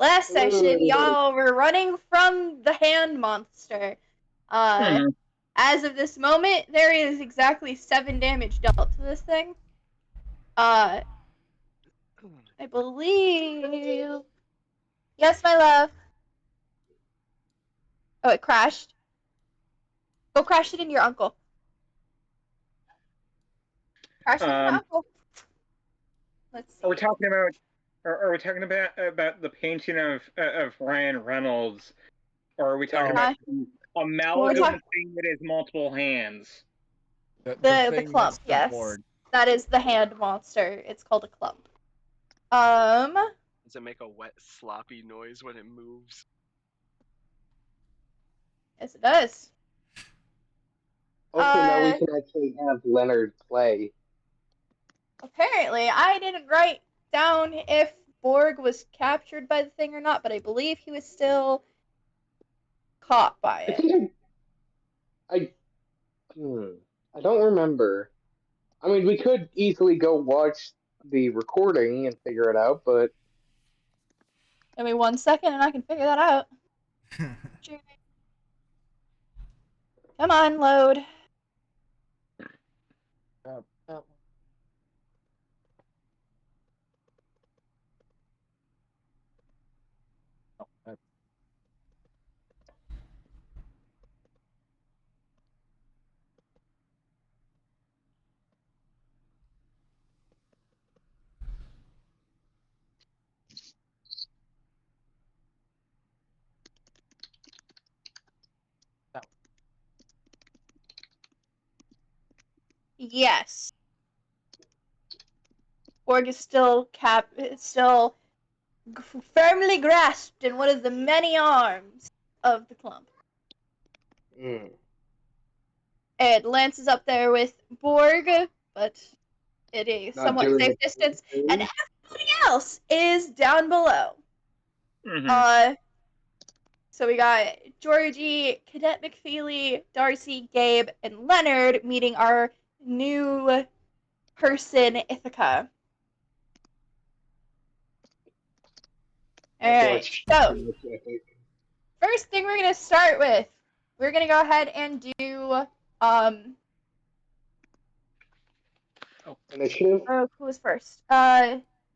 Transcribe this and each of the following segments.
Last session, y'all were running from the hand monster. As of this moment, there is exactly 7 damage dealt to this thing. I believe... Yes, my love. Oh, it crashed. Go crash it into your uncle. Crash it into your uncle. Let's see. Are we talking about... Are we talking about the painting of Ryan Reynolds? Or are we talking about the amalgam thing that has multiple hands? The clump, yes. Board. That is the hand monster. It's called a clump. Does it make a wet, sloppy noise when it moves? Yes, it does. Okay, now we can actually have Leonard play. Apparently, I didn't write down if Borg was captured by the thing or not, but I believe he was still caught by it. I don't remember. I mean, we could easily go watch the recording and figure it out, but... Give me 1 second and I can figure that out. Come on, load. Yes. Borg is still firmly grasped in one of the many arms of the clump. And Lance is up there with Borg, but it is somewhat safe distance, and everybody else is down below. So we got Georgie, Cadet McFeely, Darcy, Gabe, and Leonard meeting our new person, Ithaca. Alright, so first thing we're gonna start with, we're gonna go ahead and do initiative? Oh, who was first?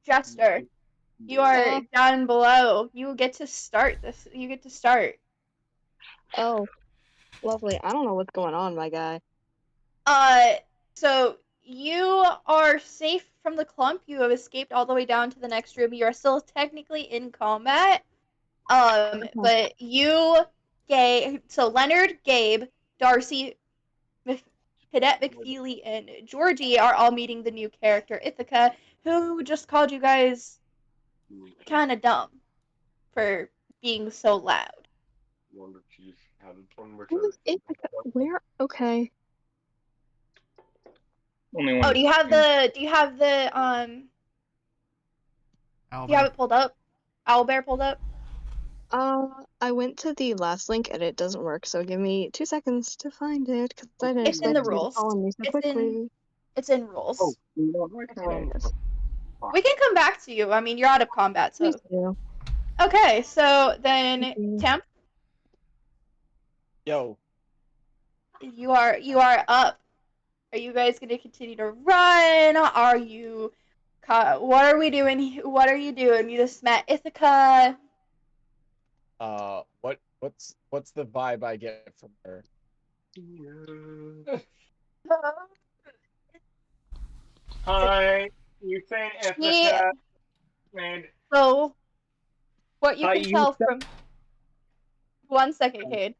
Jester. You are down below. You get to start this. You get to start. Oh, lovely. I don't know what's going on, my guy. So you are safe from the clump. You have escaped all the way down to the next room. You are still technically in combat. But you, so Leonard, Gabe, Darcy, Cadet McFeely, and Georgie are all meeting the new character, Ithaca, who just called you guys kind of dumb for being so loud. Who is Ithaca? Where? Okay. Oh, do you have the do you have it pulled up? Owlbear pulled up? I went to the last link and it doesn't work, so give me 2 seconds to find it, because I didn't It's in the rules. It's in rules. Oh, we can come back to you. I mean, you're out of combat, so. Please do. Okay, so then Temp. Yo. You are up. Are you guys gonna continue to run? Are you? What are we doing? What are you doing? You just met Ithaca. What's the vibe I get from her? Hi, you saying Ithaca? So, what you can tell from 1 second, Cade.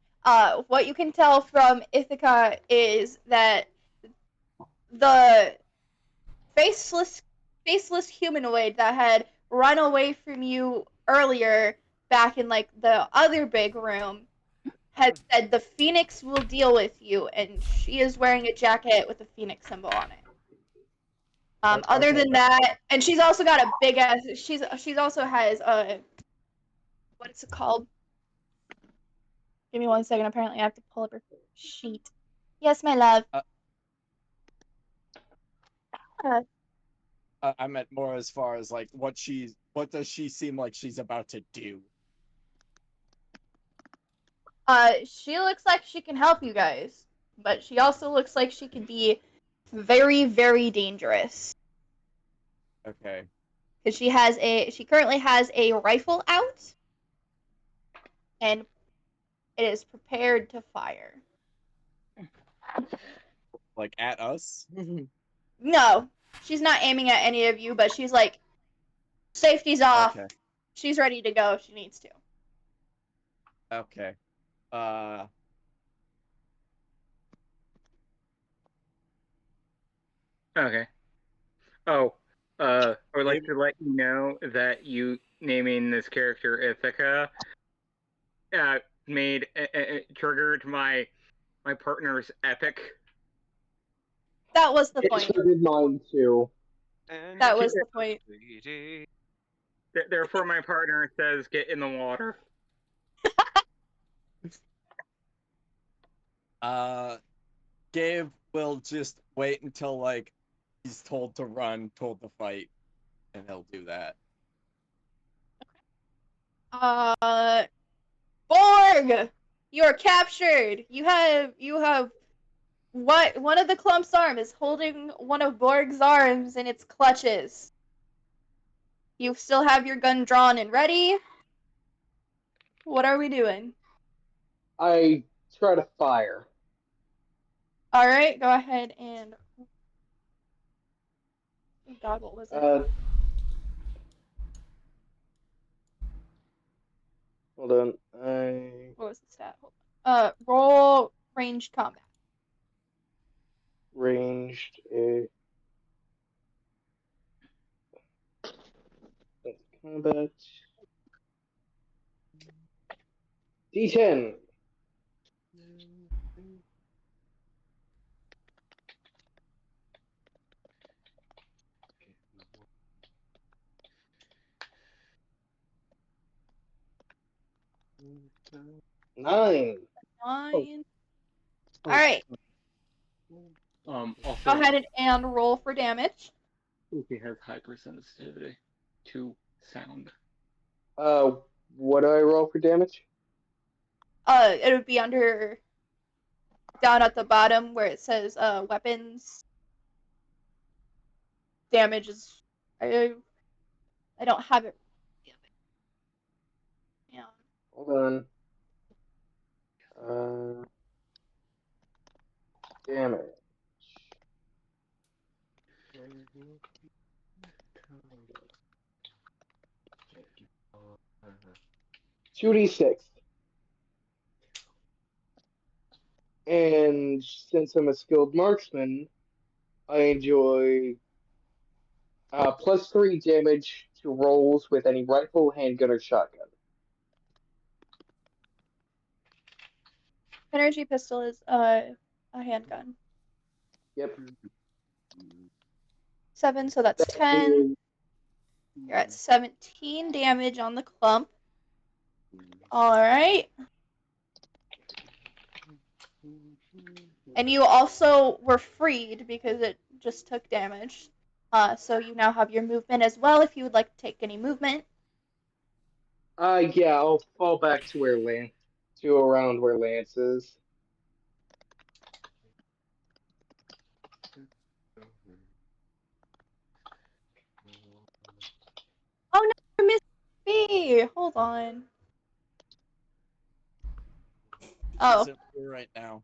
What you can tell from Ithaca is that the faceless humanoid that had run away from you earlier back in like the other big room had said the Phoenix will deal with you, and she is wearing a jacket with a Phoenix symbol on it. Other than that, and she's also got a big ass. She's also has a what is it called? Give me 1 second. Apparently, I have to pull up her sheet. Yes, my love. I meant more as far as like what does she seem like she's about to do? She looks like she can help you guys, but she also looks like she can be very, very dangerous. Okay. Because she currently has a rifle out, and it is prepared to fire. Like at us? No, she's not aiming at any of you, but she's like, safety's off. Okay. She's ready to go if she needs to. Okay. Okay. Oh, I would like to let you know that you naming this character Ithaca triggered my partner's epic. That was the It point. triggered mine too. That was the point. Therefore, my partner says, "Get in the water." Gabe will just wait until like he's told to run, told to fight, and he'll do that. Borg! You are captured! You have what? One of the clump's arm is holding one of Borg's arms in its clutches. You still have your gun drawn and ready? What are we doing? I try to fire. Alright, go ahead and... Oh god, what was it? Hold on. What was the stat? Roll ranged combat. Ranged. That's combat. D10. Nine. Nine. Alright. Also, Go ahead and roll for damage. he has hypersensitivity to sound. What do I roll for damage? It would be under down at the bottom where it says weapons. Damage is I don't have it. Yeah. Hold on. Damage. 2d6. And since I'm a skilled marksman, I enjoy +3 damage to rolls with any rifle, handgun, or shotgun. Energy pistol is a handgun. Yep. 7, so that's 10. You're at 17 damage on the clump. Alright. And you also were freed because it just took damage. So you now have your movement as well if you would like to take any movement. Yeah, I'll fall back to around where Lance is. Oh no, you missed me! Hold on. Oh. He's here right now.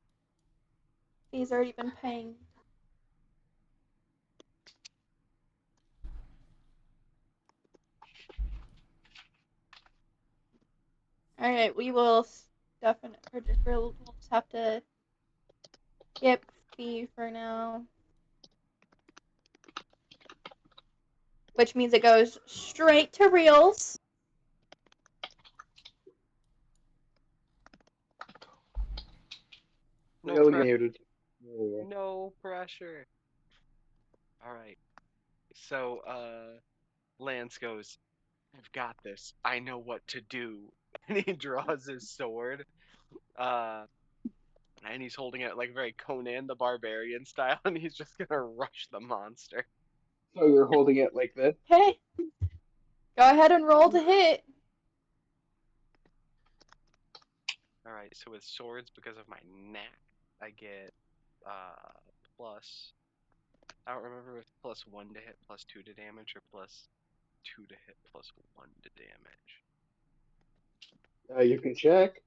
He's already been paying. Alright, we will definitely we'll just have to skip B for now. Which means it goes straight to reels. No pressure. Muted. No pressure. Alright. So, Lance goes, I've got this. I know what to do. And he draws his sword. And he's holding it like very Conan the Barbarian style, and he's just gonna rush the monster. So you're holding it like this? Okay. Go ahead and roll to hit. Alright, so with swords, because of my knack, I get plus. I don't remember if +1 to hit, +2 to damage, or +2 to hit, +1 to damage. You can check.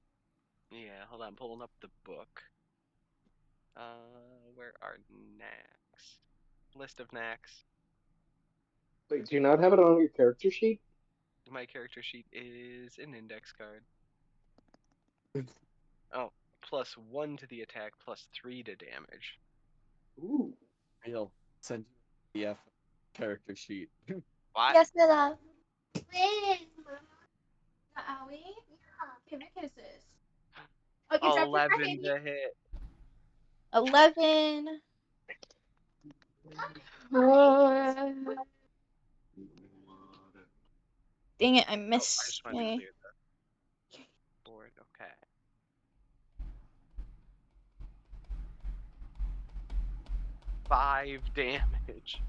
Yeah, hold on, I'm pulling up the book. Where are knacks? List of knacks. Wait, do you not have it on your character sheet? My character sheet is an index card. Oh, +1 to the attack, +3 to damage. Ooh. I'll send you the character sheet. What? Yes, my love. Owie? Okay, what is this? Okay, drop your 11 baby. to hit. 11. Dang it, I I missed. just wanted to clear the board. Okay. Five damage.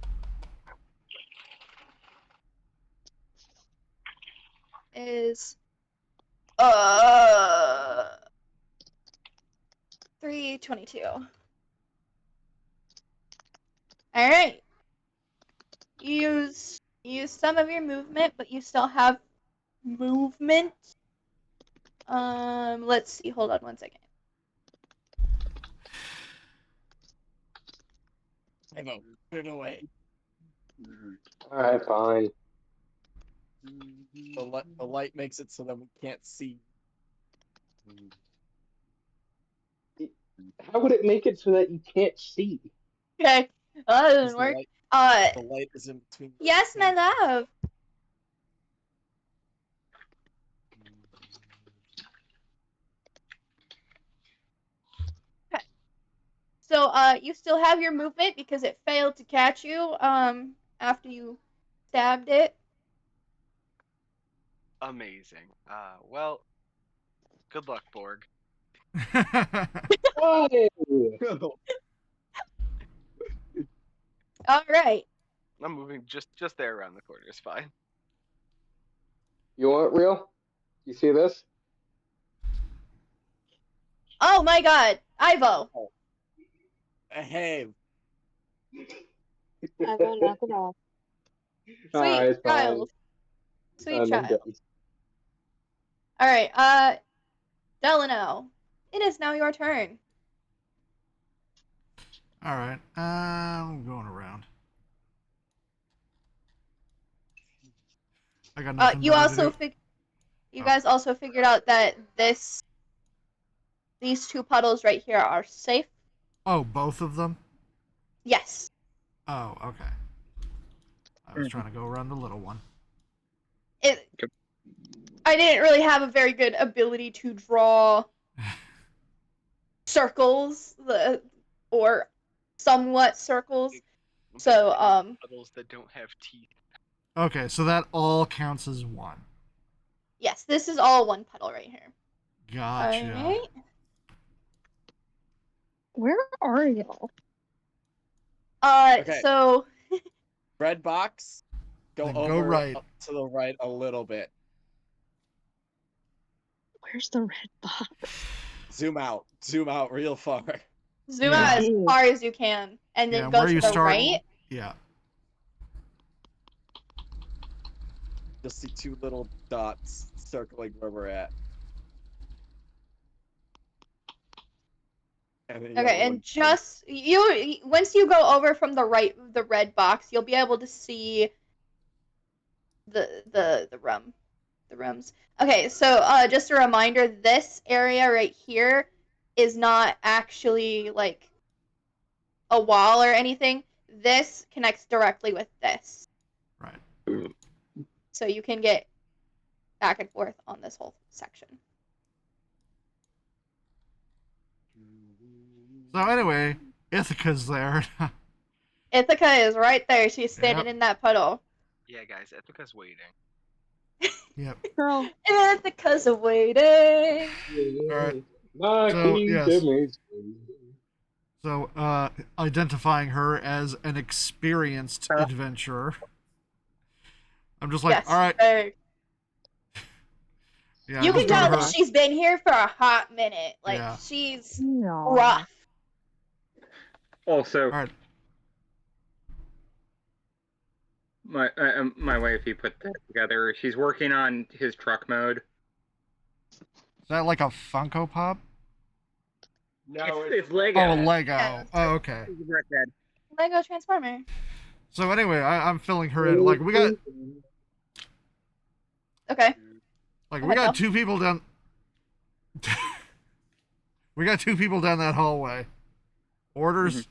Is 322. All right. You use some of your movement, but you still have movement. Let's see. Hold on one second. I know. Put it away. Alright, fine. The light makes it so that we can't see. How would it make it so that you can't see? Okay. Well, that doesn't work. The light is in between. Yes, my love. Okay. So, you still have your movement because it failed to catch you, after you stabbed it. Amazing. Well, good luck, Borg. Why? All right. I'm moving just there around the corner. It's fine. You want real? You see this? Oh my God, Ivo. Hey. Ivo, knock it off. Sweet child. Sweet child. All right, Delano, it is now your turn. All right, I'm going around. I got nothing. You also you guys also figured out that these two puddles right here are safe. Oh, both of them? Yes. Oh, okay. I was trying to go around the little one. I didn't really have a very good ability to draw circles, or somewhat circles. So, puddles that don't have teeth. Okay, so that all counts as one. Yes, this is all one puddle right here. Gotcha. All right. Where are y'all? Okay. So Red box. Go right. Up to the right a little bit. Where's the red box? Zoom out real far. Zoom out as far as you can, and then go to the right. Yeah. You'll see two little dots circling where we're at. Okay, and just once you go over from the red box, you'll be able to see the rooms. Okay, so just a reminder, this area right here is not actually like a wall or anything. This connects directly with this. Right. So you can get back and forth on this whole section. So anyway, Ithaca's there. Ithaca is right there. She's standing in that puddle. Yeah, guys, Ithaca's waiting. Yep. Girl. Ithaca's waiting. All right. My So, queen yes. So, identifying her as an experienced adventurer. I'm just like, yes, all right. Yeah, you can tell that she's been here for a hot minute. Like, she's rough. Also, all right. My wifey put that together. She's working on his truck mode. Is that like a Funko Pop? No, it's Lego. Oh, Lego. Yeah, oh, okay. Lego Transformer. So anyway, I'm filling her in. Like, we got... Okay. Like, we got two people down... we got two people down that hallway. Orders?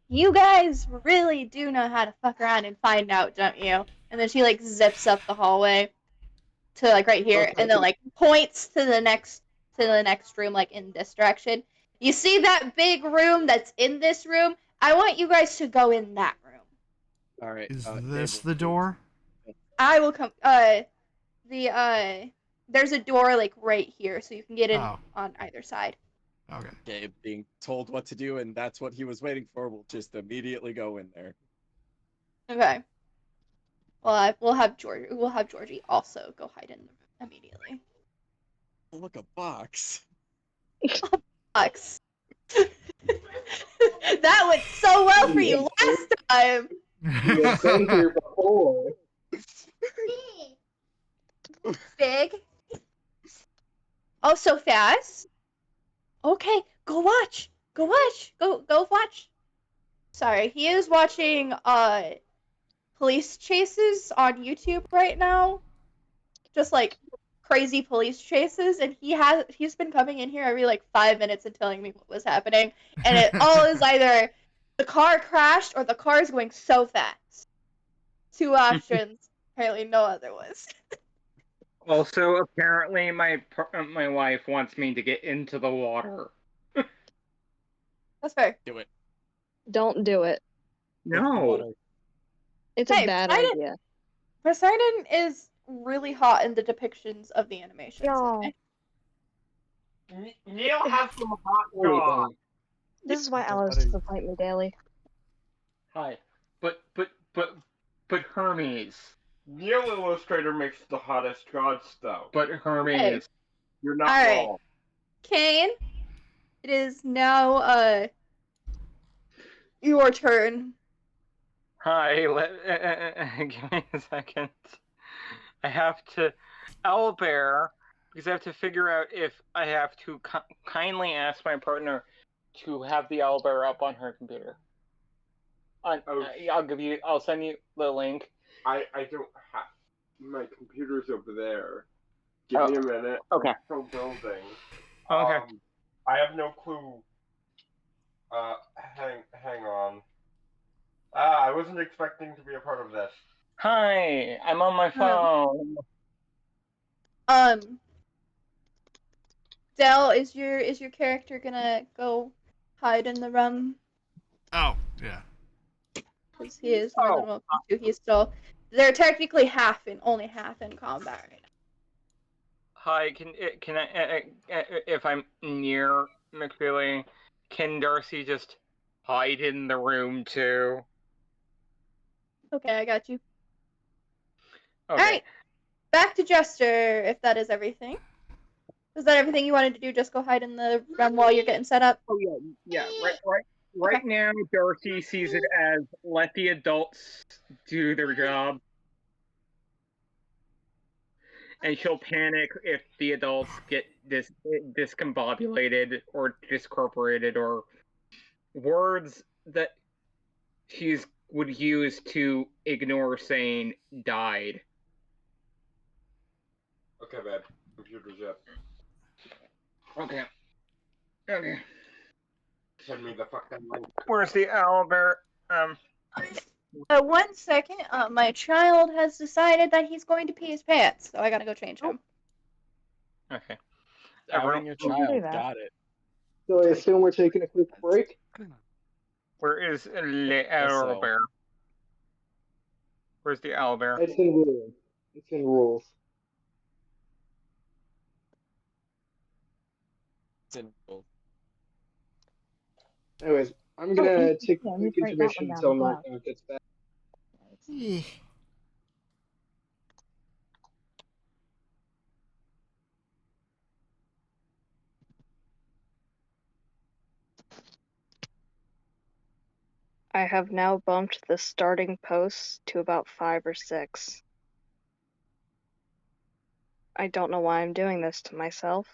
You guys really do know how to fuck around and find out, don't you? And then she, like, zips up the hallway to, like, right here, and then, like, points to the next room, like, in this direction. You see that big room that's in this room? I want you guys to go in that room. All right. Is this the door? I will come. There's a door, like, right here, so you can get in on either side. Okay. Gabe being told what to do, and that's what he was waiting for. We'll just immediately go in there. Okay. Well, we'll have Georgie also go hide in the room immediately. Oh, look, a box. A box. That went so well for you last time. You've been here before. Big. Oh, so fast. Okay, go watch. Go watch. Sorry, he is watching police chases on YouTube right now. Just like crazy police chases, and he's been coming in here every like 5 minutes and telling me what was happening. And it all is either the car crashed or the car is going so fast. Two options. Apparently no other was. Also, apparently my wife wants me to get into the water. That's fair. Do it. Don't do it. No. It's a bad idea. Poseidon is really hot in the depictions of the animations. No. Neil has some hot dogs. This is why Alice disappoint me daily. Hi. But Hermes. Neil Illustrator makes the hottest gods, though. But Hermes. Hey. You're not wrong. Kane, it is now your turn. Hi, give me a second. I have to owlbear because I have to figure out if I have to kindly ask my partner to have the owlbear up on her computer. I'll send you the link. I don't have my computer's over there. Give me a minute. Okay. I'm still building. Okay. I have no clue. Hang on. I wasn't expecting to be a part of this. Hi, I'm on my phone. Dell, is your character gonna go hide in the room? Oh, yeah. Because he is more than welcome to. He's still. They're technically only half in combat right now. Hi, can I if I'm near McFeely, can Darcy just hide in the room too? Okay, I got you. Okay. Alright. Back to Jester, if that is everything. Is that everything you wanted to do? Just go hide in the room while you're getting set up? Oh yeah. Right now, Darcy sees it as let the adults do their job. And she'll panic if the adults get discombobulated or discorporated or words that she would use to ignore saying died. Okay, babe. Computer's up. Okay. Send me the fucking link. Where's the owlbear? 1 second. My child has decided that he's going to pee his pants, so I gotta go change him. Okay. Outing your child. Got it. So I assume we're taking a quick break? Where is the owlbear? Where's the owlbear? It's in rules. It's in rules. Cynical. Anyways, I'm gonna take a yeah, quick write that one intermission down until as well. Mark gets back. Eh. I have now bumped the starting posts to about 5 or 6. I don't know why I'm doing this to myself.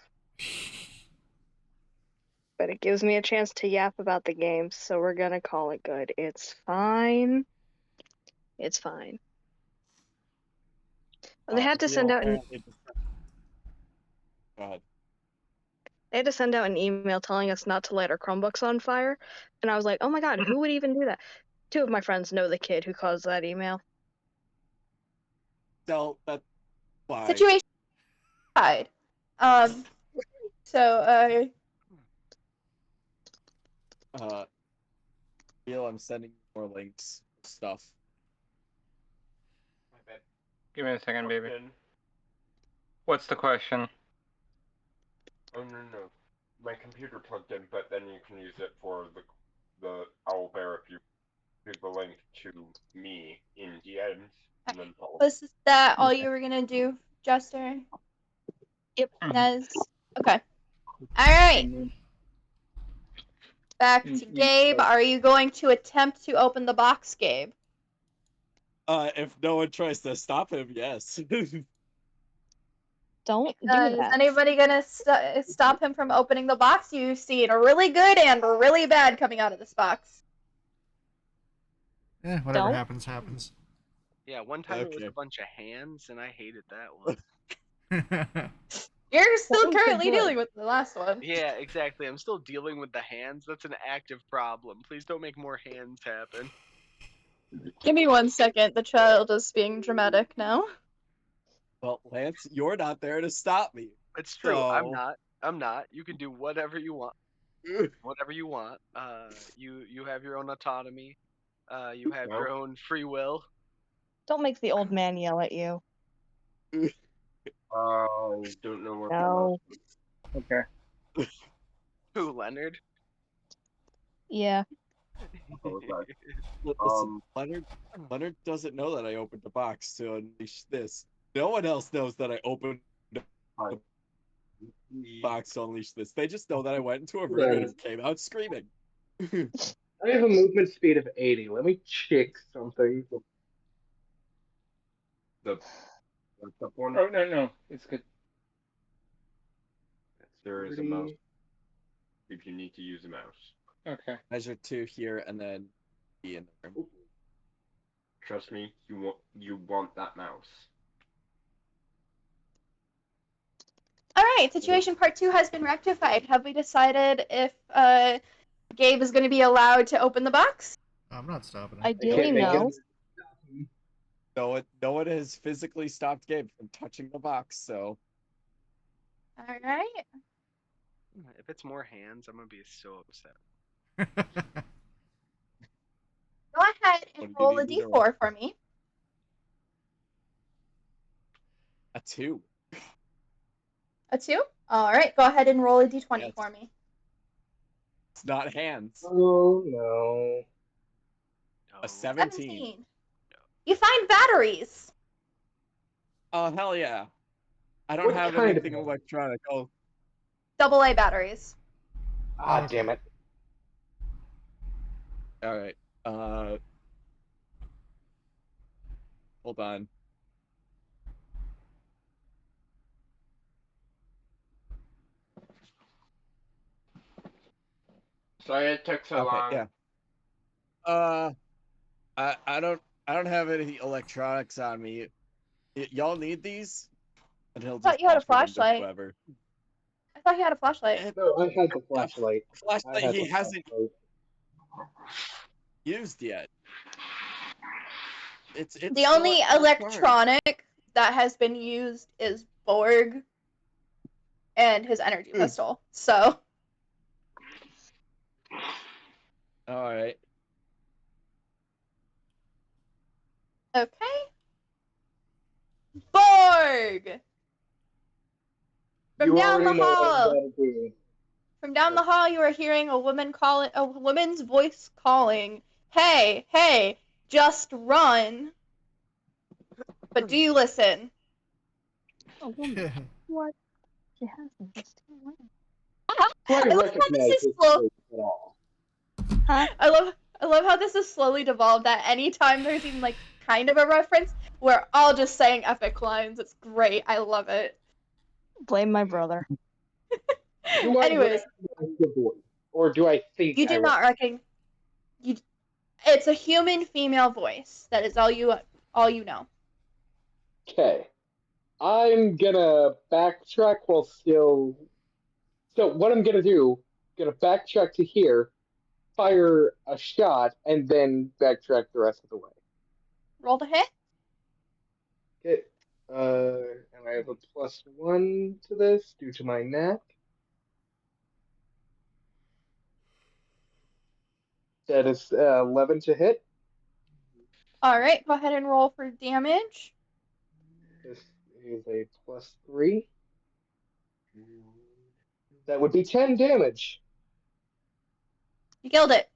But it gives me a chance to yap about the game, so we're gonna call it good. It's fine. It's fine. They had to send out an Go ahead. They had to send out an email telling us not to light our Chromebooks on fire, and I was like, "Oh my god, who would even do that?" 2 of my friends know the kid who caused that email. So that's why. Situation side. So Neil, I'm sending you more links, stuff. Give me a second, baby. What's the question? Oh no. My computer plugged in, but then you can use it for the owlbear if you do the link to me in DMs and then follow. was that all you were gonna do, Jester? Yep. Nez? Okay. Alright. Back to Gabe. Are you going to attempt to open the box, Gabe? If no one tries to stop him, yes. Don't do Is that. anybody gonna stop him from opening the box? You've seen a really good and really bad coming out of this box. Whatever Don't. happens, happens. Yeah, one time it was a bunch of hands, and I hated that one. You're still was the currently good? dealing with the last one. Yeah, exactly. I'm still dealing with the hands. That's an active problem. Please don't make more hands happen. Give me 1 second. The child is being dramatic now. Well, Lance, you're not there to stop me. It's true. I'm So- not. I'm not. You can do whatever you want. Whatever you want. You have your own autonomy. You have your own free will. Don't make the old man yell at you. I don't know what No. Okay. Who, Leonard? Yeah. Listen, Leonard doesn't know that I opened the box to unleash this. No one else knows that I opened the box to unleash this. They just know that I went into a room and came out screaming. I have a movement speed of 80. Let me check something. the one. Oh, no. It's good. There is a mouse if you need to use a mouse. Okay. Measure 2 here and then be in the room. Trust me, you want that mouse. Alright, situation part 2 has been rectified. Have we decided if Gabe is going to be allowed to open the box? I'm not stopping him. Ideally, no. No one has physically stopped Gabe from touching the box, so. Alright. If it's more hands, I'm gonna be so upset. Go ahead and roll a d4 for me. A 2. A 2? Alright, go ahead and roll a d20 for me. It's not hands. Oh no. A 17. You find batteries. Oh, hell yeah. I don't have anything electronic. Oh. AA batteries. Ah, damn it. Alright. Hold on. Sorry it took so long. Yeah. I don't have any electronics on me. Y'all need these? And he'll I thought just you had a offer them to flashlight. whoever. I thought he had a flashlight. No, I had the flashlight. Flashlight he hasn't used yet. It's the only electronic that has been used is Borg and his energy pistol. So. All right. Okay. Borg! From down the hall! From down the hall, you are hearing a woman's voice calling, "Hey, hey, just run." But do you listen? A woman. What? She has me. Just run. Do I I love how recognize this is this slow. voice at all? Huh? I love how this is slowly devolved. That anytime there's even like kind of a reference, we're all just saying epic lines. It's great. I love it. Blame my brother. Do I Anyways, recognize the voice, or do I think you I do not recognize. You. It's a human female voice. That is all you know. Okay. I'm gonna backtrack while still. So what I'm gonna do? Gonna backtrack to here, fire a shot, and then backtrack the rest of the way. Roll to hit. Okay. And I have a +1 to this due to my knack. That is 11 to hit. All right, go ahead and roll for damage. This is a +3. That would be 10 damage. You killed it.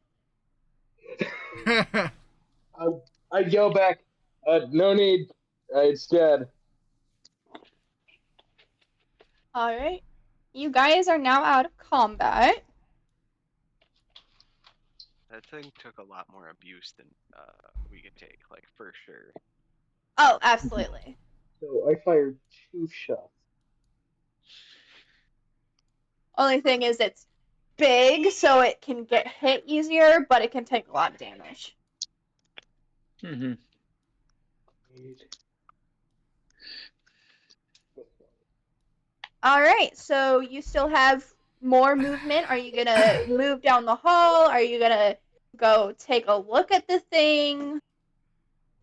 I yell back, no need. It's dead. All right, you guys are now out of combat. That thing took a lot more abuse than we could take, like, for sure. Oh, absolutely. So I fired 2 shots. Only thing is it's big, so it can get hit easier, but it can take a lot of damage. Mm-hmm. All right, so you still have more movement. Are you gonna move down the hall? Are you gonna go take a look at the thing?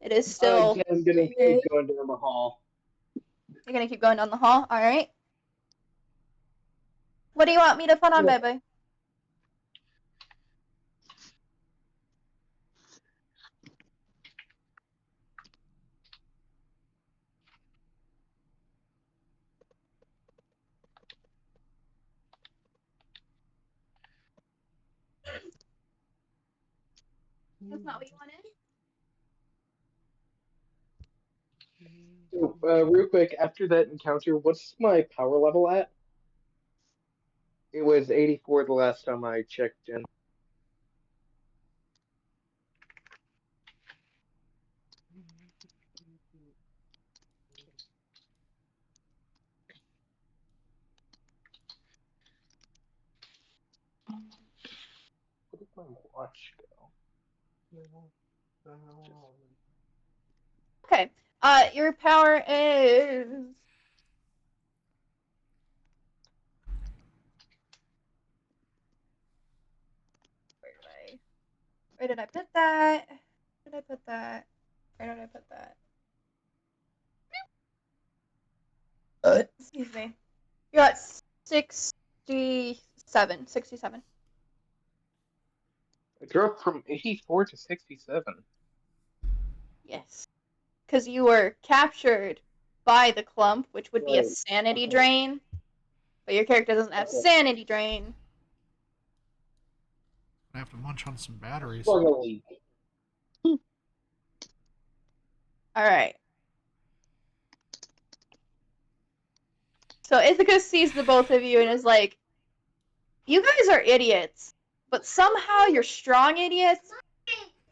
It is still. Yeah, I'm gonna keep going down the hall. You're gonna keep going down the hall. All right. What do you want me to put on, Yeah. baby? That's not what you wanted. So, real quick, after that encounter, what's my power level at? It was 84 the last time I checked in. Where did my watch go? Okay. Your power is. Where did I put that? Where did I put that? Where did I put that? Excuse me. You're at 67. 67. I dropped from 84 to 67. Yes. Because you were captured by the clump, which would be a Right. sanity Okay. drain. But your character doesn't have Okay. sanity drain. I have to munch on some batteries. Finally. Alright. So Ithaca sees the both of you and is like, you guys are idiots, but somehow you're strong idiots,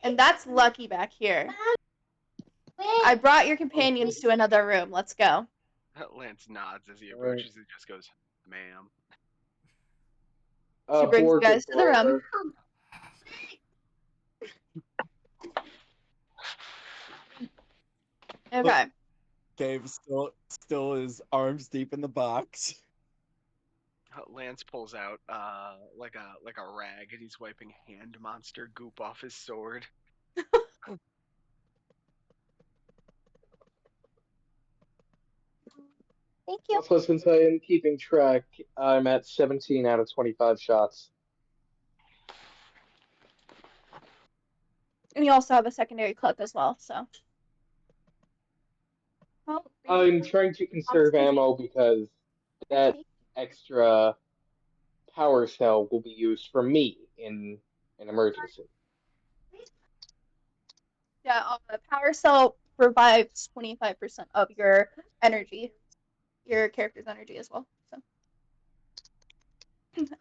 and that's Lucky back here. I brought your companions to another room. Let's go. Lance nods as he approaches and just goes, "Ma'am." She brings you guys to the room. Okay. Dave still is arms deep in the box. Lance pulls out like a rag and he's wiping hand monster goop off his sword. Thank you. Also, since I am keeping track, I'm at 17 out of 25 shots. And you also have a secondary clip as well, so. I'm trying to conserve ammo because that extra power cell will be used for me in an emergency. Yeah, the power cell provides 25% of your energy, your character's energy as well. So.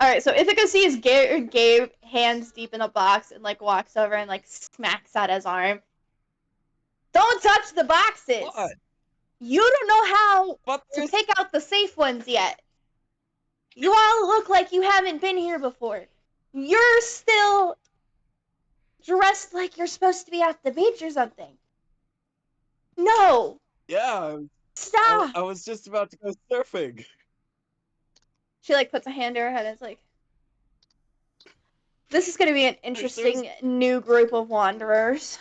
All right, so Ithaca sees Gabe hands deep in a box and like walks over and like smacks at his arm. Don't touch the boxes. What? You don't know how But to there's pick out the safe ones yet. You all look like you haven't been here before. You're still dressed like you're supposed to be at the beach or something. No, yeah. stop. I was just about to go surfing. She like puts a hand to her head and is like, this is going to be an interesting new group of wanderers.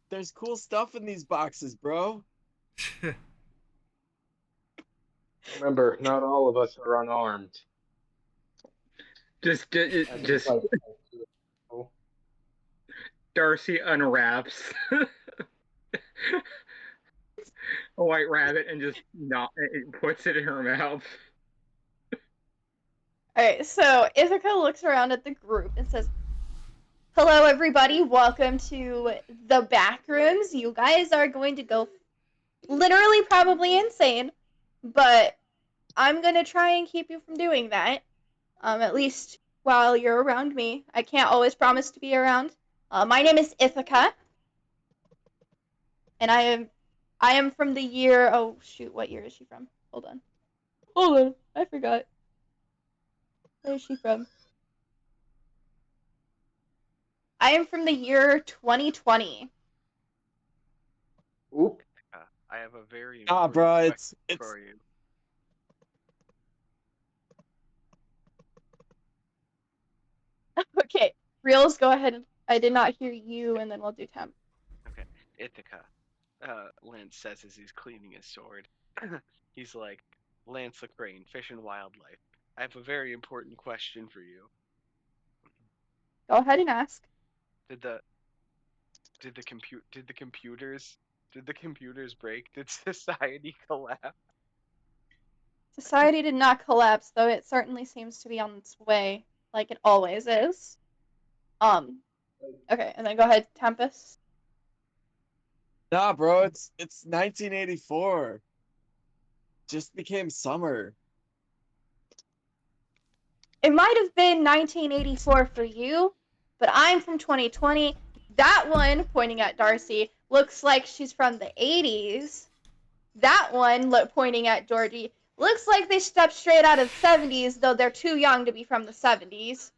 There's cool stuff in these boxes, bro. Remember, not all of us are unarmed. Just Darcy unwraps a white rabbit and just puts it in her mouth. Alright, so Ithaca looks around at the group and says, hello everybody, welcome to the Backrooms. You guys are going to go literally probably insane, but I'm going to try and keep you from doing that, at least while you're around me. I can't always promise to be around. My name is Ithaca, and I am from the year, oh shoot, what year is she from? Hold on, I forgot. Where is she from? I am from the year 2020. Oop. I have a very Nah, important bro, question it's for you. Okay, Reels, go ahead. I did not hear you, and then we'll do temp. Okay, Ithaca. Lance says as he's cleaning his sword. He's like, Lance Lacrane, Fish and Wildlife. I have a very important question for you. Go ahead and ask. Did the computers break? Did society collapse? Society did not collapse, though it certainly seems to be on its way, like it always is. Okay, and then go ahead, Tempest. nah, bro. It's 1984. Just became summer. It might have been 1984 for you, but I'm from 2020. That one, pointing at Darcy, looks like she's from the 80s. That one, pointing at Georgie, looks like they stepped straight out of the 70s, though they're too young to be from the 70s.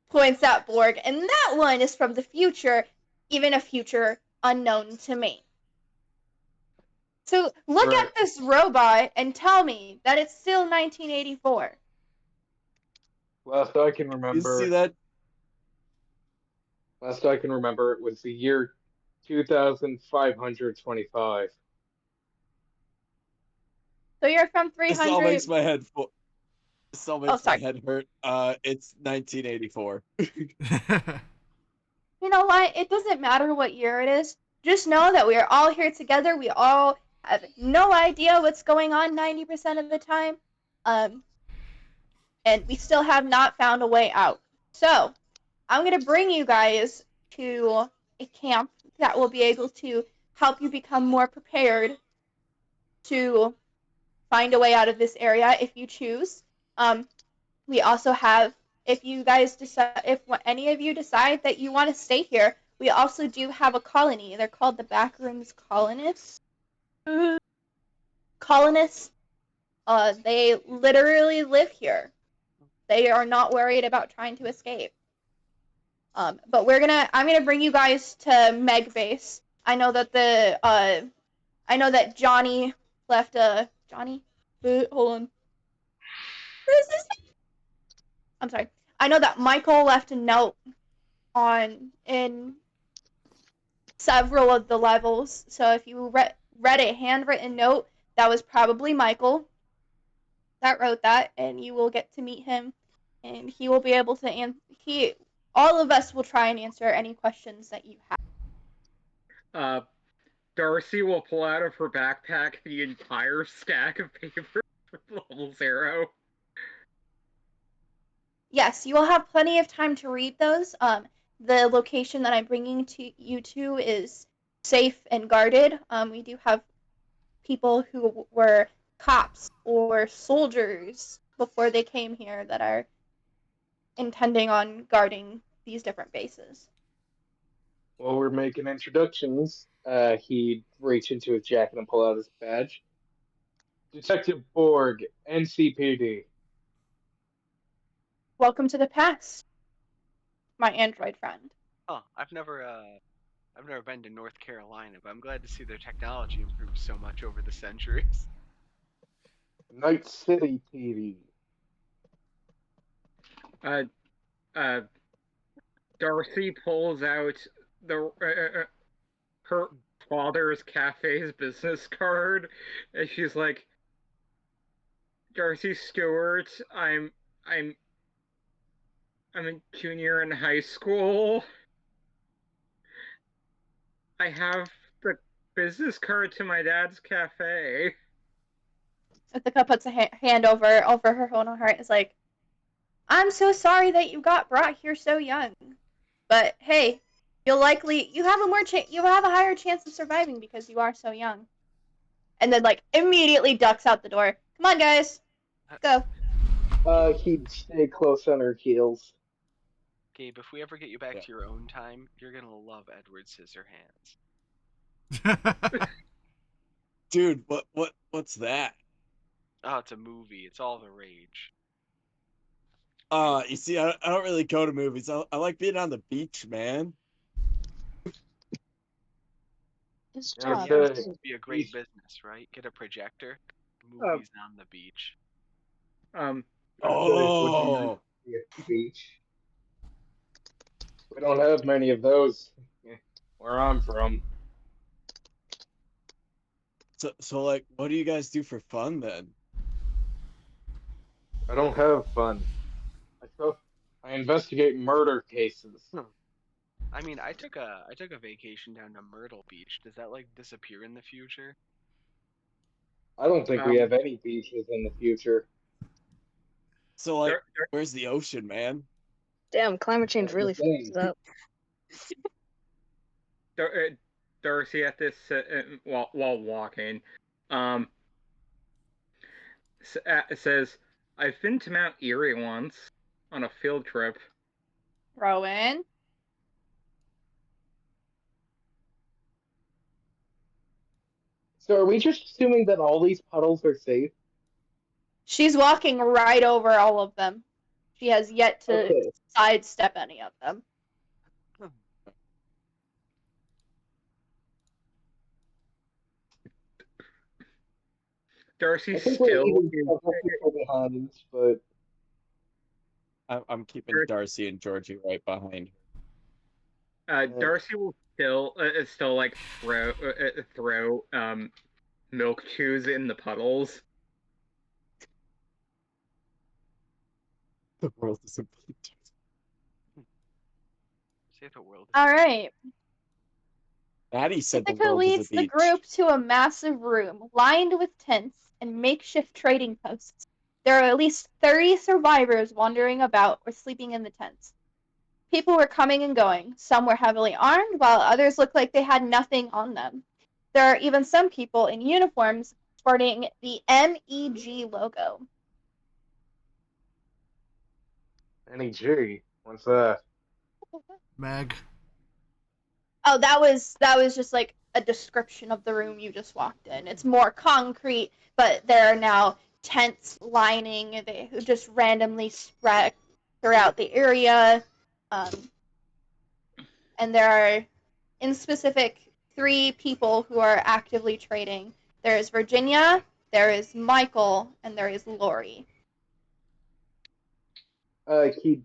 Points at Borg, and that one is from the future, even a future unknown to me. So look Right. at this robot and tell me that it's still 1984. Last I can You remember. see that? Last I can remember, it was the year 2525. So you're from This all 300. makes my head full. This all makes my sorry. head hurt. It's 1984. You know what? It doesn't matter what year it is. Just know that we are all here together. We all have no idea what's going on 90% of the time. And we still have not found a way out. So, I'm going to bring you guys to a camp that will be able to help you become more prepared to find a way out of this area if you choose. We also have, if you guys decide, if any of you decide that you want to stay here, we also do have a colony. They're called the Backrooms Colonists. Colonists. They literally live here. They are not worried about trying to escape. But I'm gonna bring you guys to Meg Base. I know that Johnny left Johnny? Hold on. Where is this? I'm sorry. I know that Michael left a note in several of the levels. So if you read a handwritten note, that was probably Michael that wrote that, and you will get to meet him, and he will be able to all of us will try and answer any questions that you have. Darcy will pull out of her backpack the entire stack of papers with level 0. Yes, you will have plenty of time to read those. The location that I'm bringing you to is safe and guarded. We do have people who were cops or soldiers before they came here that are intending on guarding these different bases. While we're making introductions, he'd reach into his jacket and pull out his badge. Detective Borg, NCPD. Welcome to the past, my android friend. Oh, I've never been to North Carolina, but I'm glad to see their technology improved so much over the centuries. Night City PD. Darcy pulls out her father's cafe's business card, and she's like, "Darcy Stewart, I'm a junior in high school. I have the business card to my dad's cafe." Ithaca puts a hand over her heart. Is like, I'm so sorry that you got brought here so young, but hey, you have a higher chance of surviving because you are so young. And then like immediately ducks out the door. Come on, guys, go. He'd stay close on her heels. Gabe, if we ever get you back to your own time, you're gonna love Edward Scissorhands. Dude, what's that? Oh, it's a movie. It's all the rage. You see, I don't really go to movies. I like being on the beach, man. This Yeah, job. This would be a great business, right? Get a projector, movies on the beach. Oh, Beach. We don't have many of those where I'm from. so like, what do you guys do for fun then? I don't have fun. I investigate murder cases. I mean, I took a vacation down to Myrtle Beach. Does that like disappear in the future? I don't think we have any beaches in the future. So like, where's the ocean, man? Damn, climate change really fucks up. Darcy at this while walking, says, "I've been to Mount Erie once on a field trip." Rowan. So are we just assuming that all these puddles are safe? She's walking right over all of them. She has yet to sidestep any of them. Darcy still behind, but I'm keeping Darcy and Georgie right behind her. Darcy will still like throw milk chews in the puddles. The world is a Say the world. All right. Maddie said Ithaca the world leads is a beach. the group to a massive room lined with tents and makeshift trading posts. There are at least 30 survivors wandering about or sleeping in the tents. People were coming and going. Some were heavily armed, while others looked like they had nothing on them. There are even some people in uniforms sporting the MEG logo. MEG? What's that? Meg. Oh, that was just like a description of the room you just walked in. It's more concrete, but there are now tents lining. They just randomly spread throughout the area. And there are, in specific, 3 people who are actively trading. There is Virginia, there is Michael, and there is Lori. He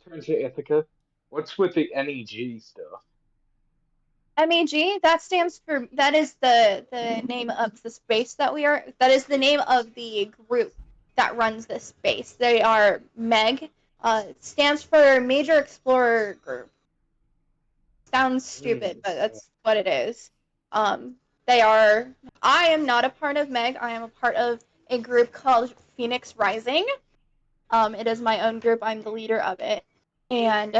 turns to Ithaca. What's with the NEG stuff? MEG, that is the name of the space that is the name of the group that runs this space. They are MEG. It stands for Major Explorer Group. Sounds stupid, but that's what it is. I am not a part of MEG. I am a part of a group called Phoenix Rising. It is my own group. I'm the leader of it, and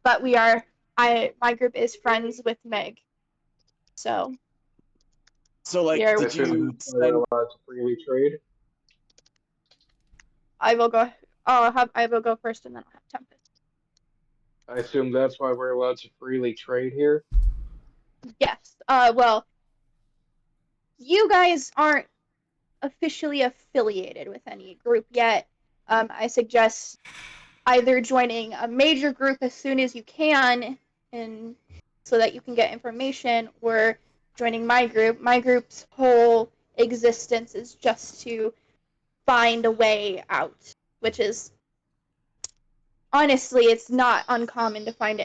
but my group is friends with Meg. So like, Yeah, did you send? allowed to freely trade? I will go. I will go first, and then I'll have Tempest. I assume that's why we're allowed to freely trade here. Yes. Well, you guys aren't officially affiliated with any group yet. I suggest either joining a major group as soon as you can, and so that you can get information, or joining my group. My group's whole existence is just to find a way out, which is honestly, it's not uncommon to find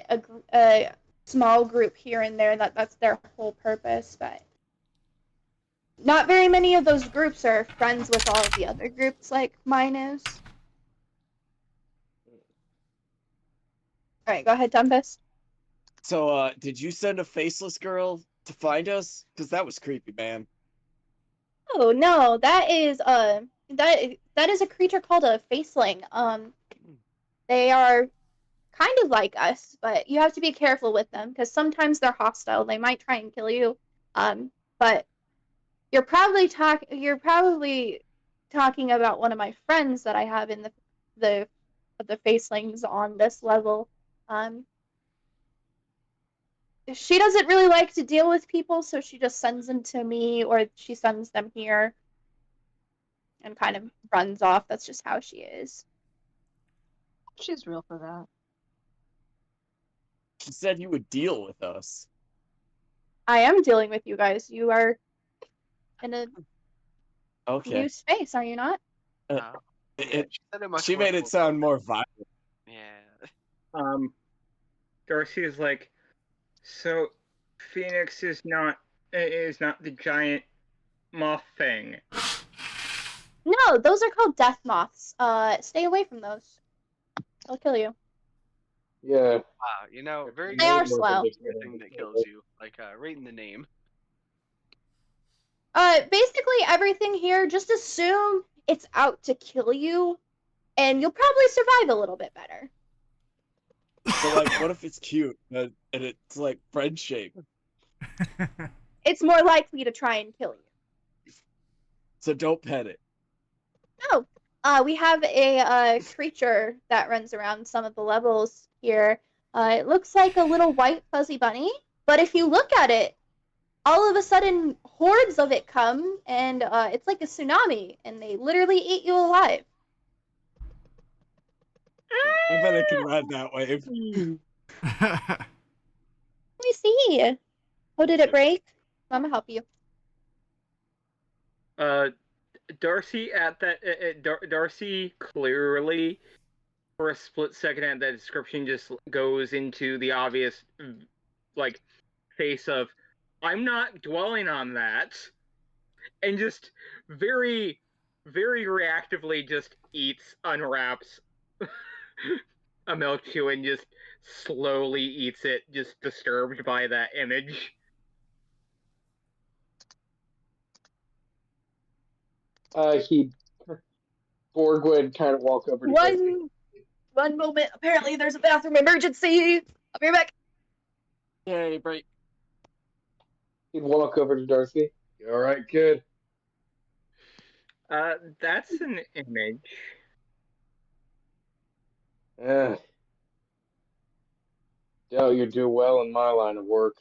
a small group here and there that's their whole purpose, but not very many of those groups are friends with all of the other groups like mine is. All right, go ahead, Tempest. So, did you send a faceless girl to find us? Because that was creepy, man. Oh no, that is a creature called a faceling. They are kind of like us, but you have to be careful with them because sometimes they're hostile. They might try and kill you. But you're probably talking about one of my friends that I have in the facelings on this level. She doesn't really like to deal with people, so she just sends them to me, or she sends them here and kind of runs off. That's just how she is. She's real for that. She said you would deal with us. I am dealing with you guys. You are in a Okay. new space, are you not? Yeah, she said it much She more made it sound more violent. Yeah. Darcy is like, so Phoenix is not the giant moth thing. No, those are called death moths. Stay away from those. They'll kill you. Yeah. Very They are good slow. thing that kills you, like right in the name. Basically everything here, just assume it's out to kill you, and you'll probably survive a little bit better. So, like, what if it's cute and it's like friend shape? It's more likely to try and kill you. So don't pet it. No. We have a creature that runs around some of the levels here. It looks like a little white fuzzy bunny, but if you look at it, all of a sudden hordes of it come, and it's like a tsunami, and they literally eat you alive. I bet I can ride that wave. Let me see. Oh, did it break? I'm gonna help you. Darcy Darcy clearly, for a split second, at that description, just goes into the obvious, like, face of, I'm not dwelling on that, and just very, very reactively just unwraps a milk chew and just slowly eats it, just disturbed by that image. Borg would kind of walk over to One moment. Apparently, there's a bathroom emergency. I'll be right back. Yay, break. He'd walk over to Darcy. You all right, kid? That's an image. Doubt you do well in my line of work.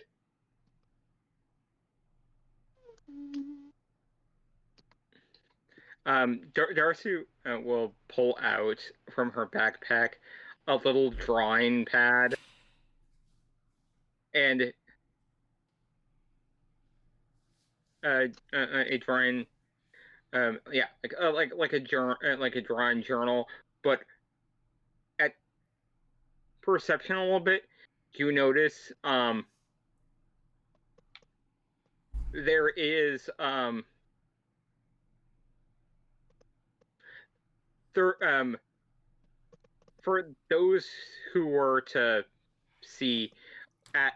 Darcy will pull out from her backpack a little drawing pad and a drawing, like a drawing journal, but at perception a little bit, you notice there is for those who were to see at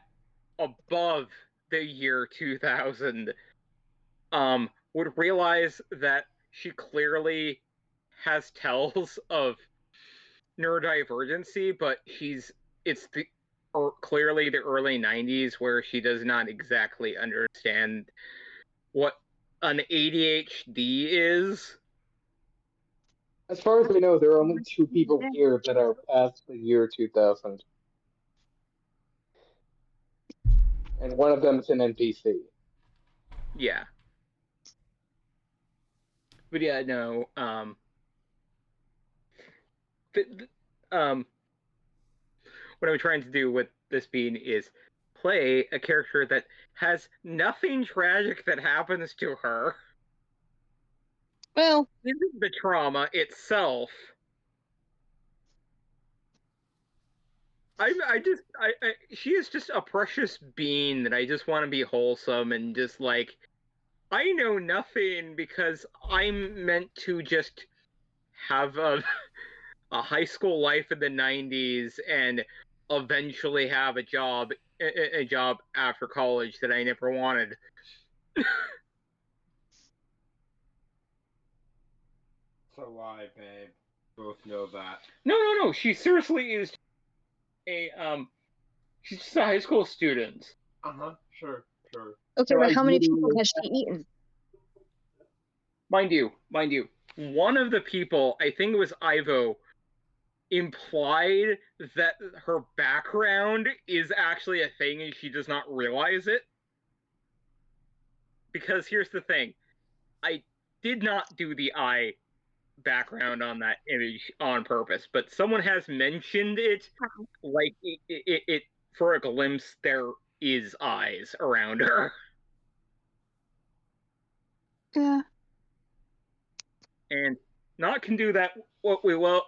above the year 2000, would realize that she clearly has tells of neurodivergency, but it's clearly the early 90s where she does not exactly understand what an ADHD is. As far as we know, there are only 2 people here that are past the year 2000. And one of them is an NPC. Yeah. But yeah, no, what I'm trying to do with this being is play a character that has nothing tragic that happens to her. Well, This is the trauma itself. She is just a precious being that I just want to be wholesome and just like, I know nothing because I'm meant to just have a high school life in the 90s and eventually have a job after college that I never wanted. It's a lie, babe. Both know that. No. She seriously is she's just a high school student. Sure. okay, but how many people has she eaten? Mind you, one of the people, I think it was Ivo, implied that her background is actually a thing and she does not realize it. Because here's the thing, I did not do the eye background on that image on purpose, but someone has mentioned it, like it for a glimpse there is eyes around her. Yeah. And not can do that. What we will,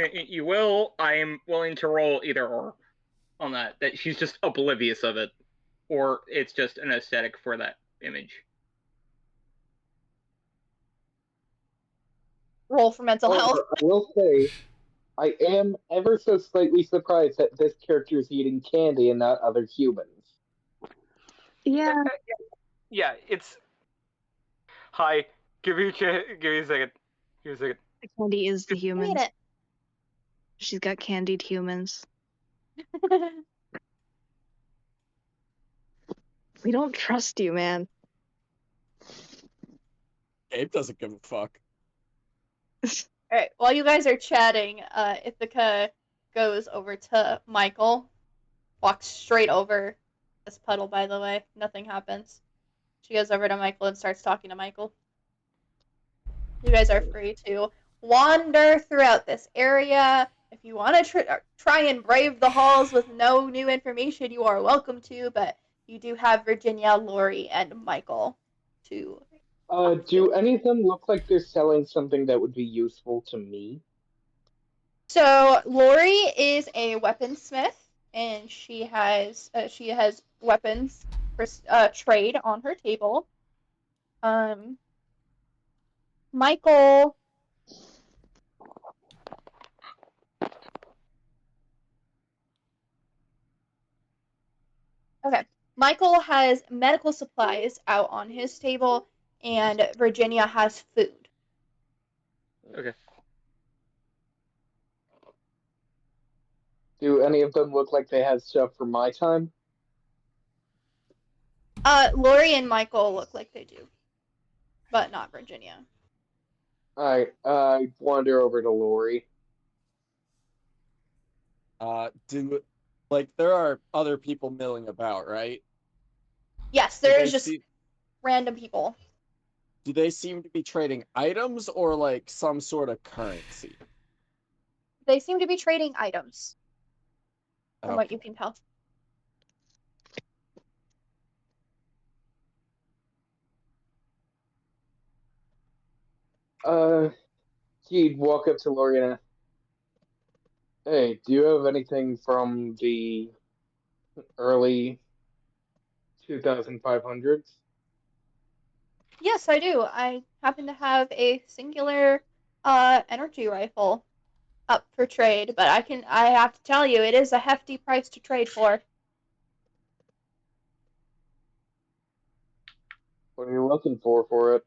you will. I am willing to roll either or on that. That she's just oblivious of it, or it's just an aesthetic for that image. Roll for mental health. I will say, I am ever so slightly surprised that this character is eating candy and not other humans. Yeah. Yeah, it's. Hi, give me a second. Give me a second. The candy is the humans. Eat it. She's got candied humans. We don't trust you, man. Gabe doesn't give a fuck. Alright, while you guys are chatting, Ithaca goes over to Michael. Walks straight over this puddle, by the way. Nothing happens. She goes over to Michael and starts talking to Michael. You guys are free to wander throughout this area. If you want to try and brave the halls with no new information, you are welcome to, but you do have Virginia, Lori, and Michael to. Do any of them look like they're selling something that would be useful to me? So Lori is a weaponsmith, and she has weapons for trade on her table. Michael. Okay. Michael has medical supplies out on his table, and Virginia has food. Okay. Do any of them look like they have stuff for my time? Lori and Michael look like they do, but not Virginia. Alright, I wander over to Lori. There are other people milling about, right? Yes, there is just random people. Do they seem to be trading items or like some sort of currency? They seem to be trading items, from what you can tell. He'd walk up to Lori and hey, do you have anything from the early 2500s? Yes, I do. I happen to have a singular energy rifle up for trade, but I have to tell you, it is a hefty price to trade for. What are you looking for it?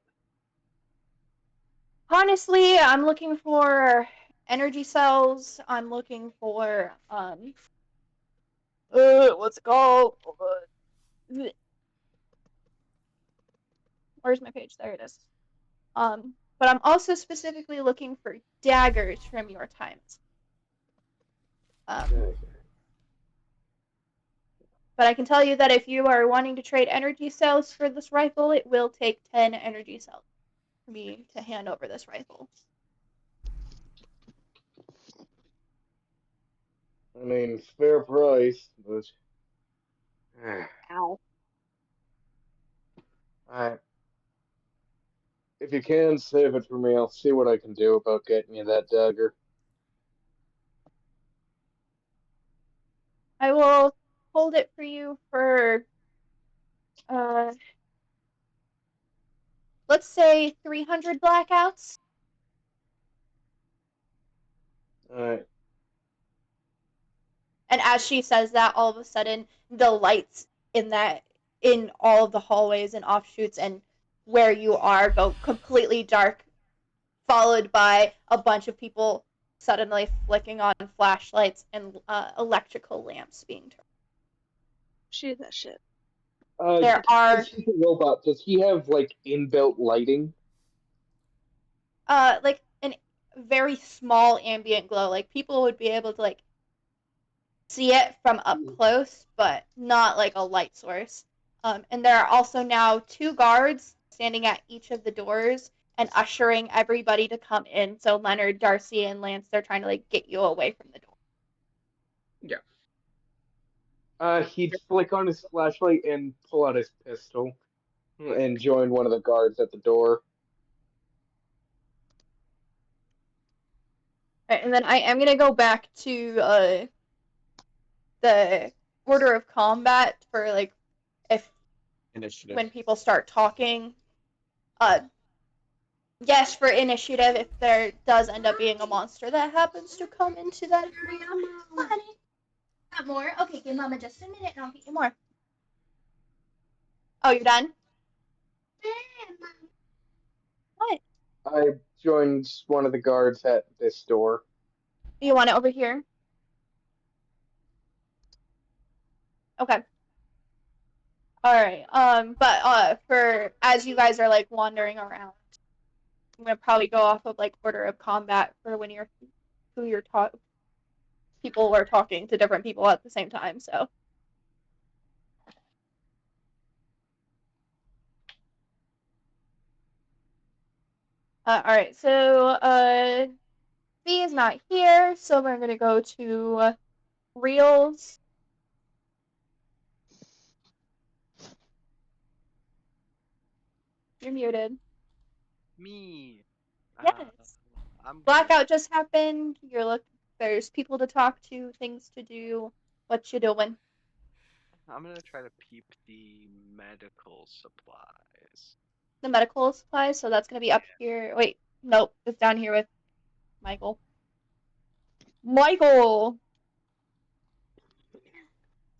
Honestly, I'm looking for energy cells. I'm looking for what's it called? Where's my page? There it is. But I'm also specifically looking for daggers from your times. But I can tell you that if you are wanting to trade energy cells for this rifle, it will take 10 energy cells for me to hand over this rifle. I mean, fair price, but Ow. if you can save it for me, I'll see what I can do about getting you that dagger. I will hold it for you for let's say 300 blackouts. Alright. And as she says that, all of a sudden the lights in all of the hallways and offshoots and where you are go completely dark, followed by a bunch of people suddenly flicking on flashlights and electrical lamps being turned. Shoot that shit. There are He's a robot. Does he have like inbuilt lighting? like an very small ambient glow. Like people would be able to like see it from up close, but not like a light source. And there are also now 2 guards standing at each of the doors and ushering everybody to come in. So Leonard, Darcy, and Lance, they're trying to like get you away from the door. Yeah. He'd flick on his flashlight and pull out his pistol and join one of the guards at the door. Right, and then I am gonna go back to the order of combat for like if Initiative. when people start talking. Yes, for initiative, if there does end up being a monster that happens to come into that area. Oh, honey. Got more? Okay, give Mama just a minute and I'll get you more. Oh, you're done? What? I joined one of the guards at this door. You want it over here? Okay. Alright, but for as you guys are like wandering around, I'm gonna probably go off of like order of combat for when people are talking to different people at the same time, so. Alright, so V is not here, so we're gonna go to Reels. You're muted. Me. Yes. I'm Blackout just happened. There's people to talk to, things to do. What you doing? I'm gonna try to peep the medical supplies. The medical supplies, so that's gonna be up here. Wait, nope, it's down here with Michael. Michael!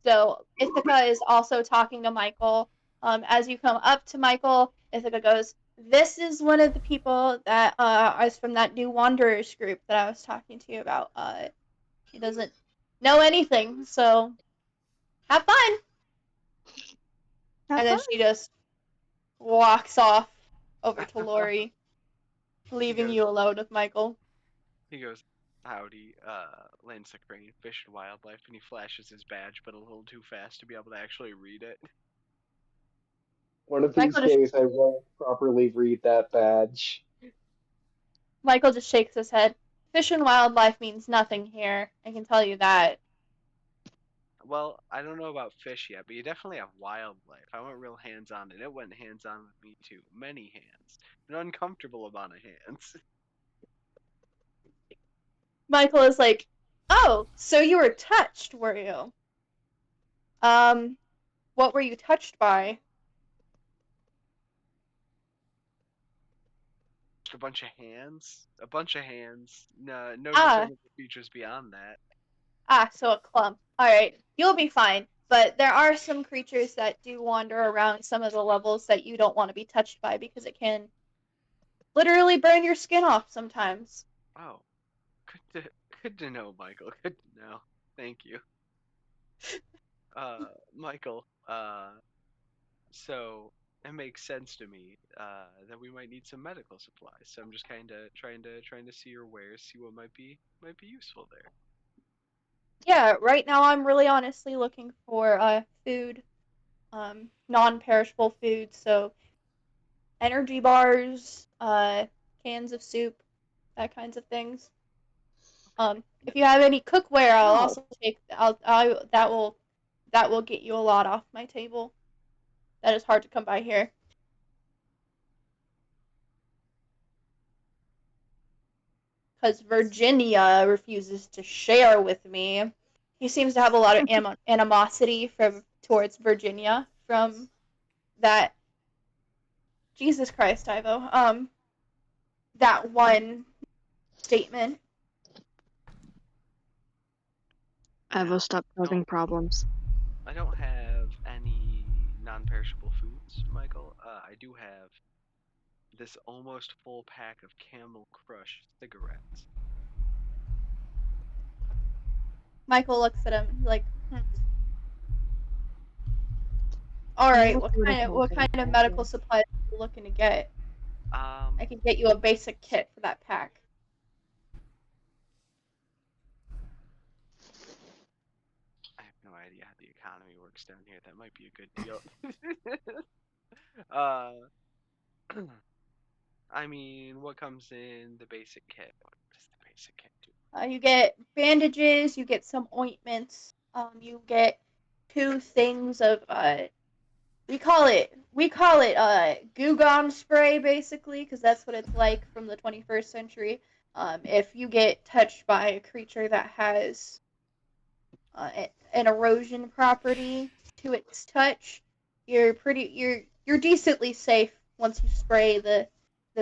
So Ithaca is also talking to Michael. As you come up to Michael, Ithaca goes, "This is one of the people that is from that new Wanderers group that I was talking to you about. He doesn't know anything, so have fun." And then she just walks off over to Lori, leaving you alone with Michael. He goes, "Howdy, Lance the Crane, Fish and Wildlife," and he flashes his badge, but a little too fast to be able to actually read it. One of these days, I won't properly read that badge. Michael just shakes his head. Fish and wildlife means nothing here. I can tell you that. Well, I don't know about fish yet, but you definitely have wildlife. I went real hands-on, and it went hands-on with me too. Many hands. An uncomfortable amount of hands. Michael is like, "Oh, so you were touched, were you? What were you touched by?" A bunch of hands. A bunch of hands. No discernible features beyond that. So a clump. Alright, you'll be fine. But there are some creatures that do wander around some of the levels that you don't want to be touched by because it can literally burn your skin off sometimes. Oh. Good to know, Michael. Good to know. Thank you. Michael, so it makes sense to me that we might need some medical supplies. So I'm just kind of trying to see your wares, see what might be useful there. Yeah, right now I'm really honestly looking for food, non-perishable food, so energy bars, cans of soup, that kinds of things. If you have any cookware, I'll also take. That will get you a lot off my table. That is hard to come by here. Because Virginia refuses to share with me. He seems to have a lot of animosity towards Virginia from that. Jesus Christ, Ivo. That one statement. Ivo, stop causing problems. I don't have any non-perishable foods, Michael. I do have this almost full pack of Camel Crush cigarettes. Michael looks at him like, all right, what kind of medical supplies are you looking to get? I can get you a basic kit for that pack. I have no idea how the economy works down here. That might be a good deal. I mean, what comes in the basic kit? What does the basic kit do? You get bandages, you get some ointments, you get 2 things of we call it Goo Gone spray basically, because that's what it's like from the 21st century. If you get touched by a creature that has an erosion property to its touch, you're decently safe once you spray the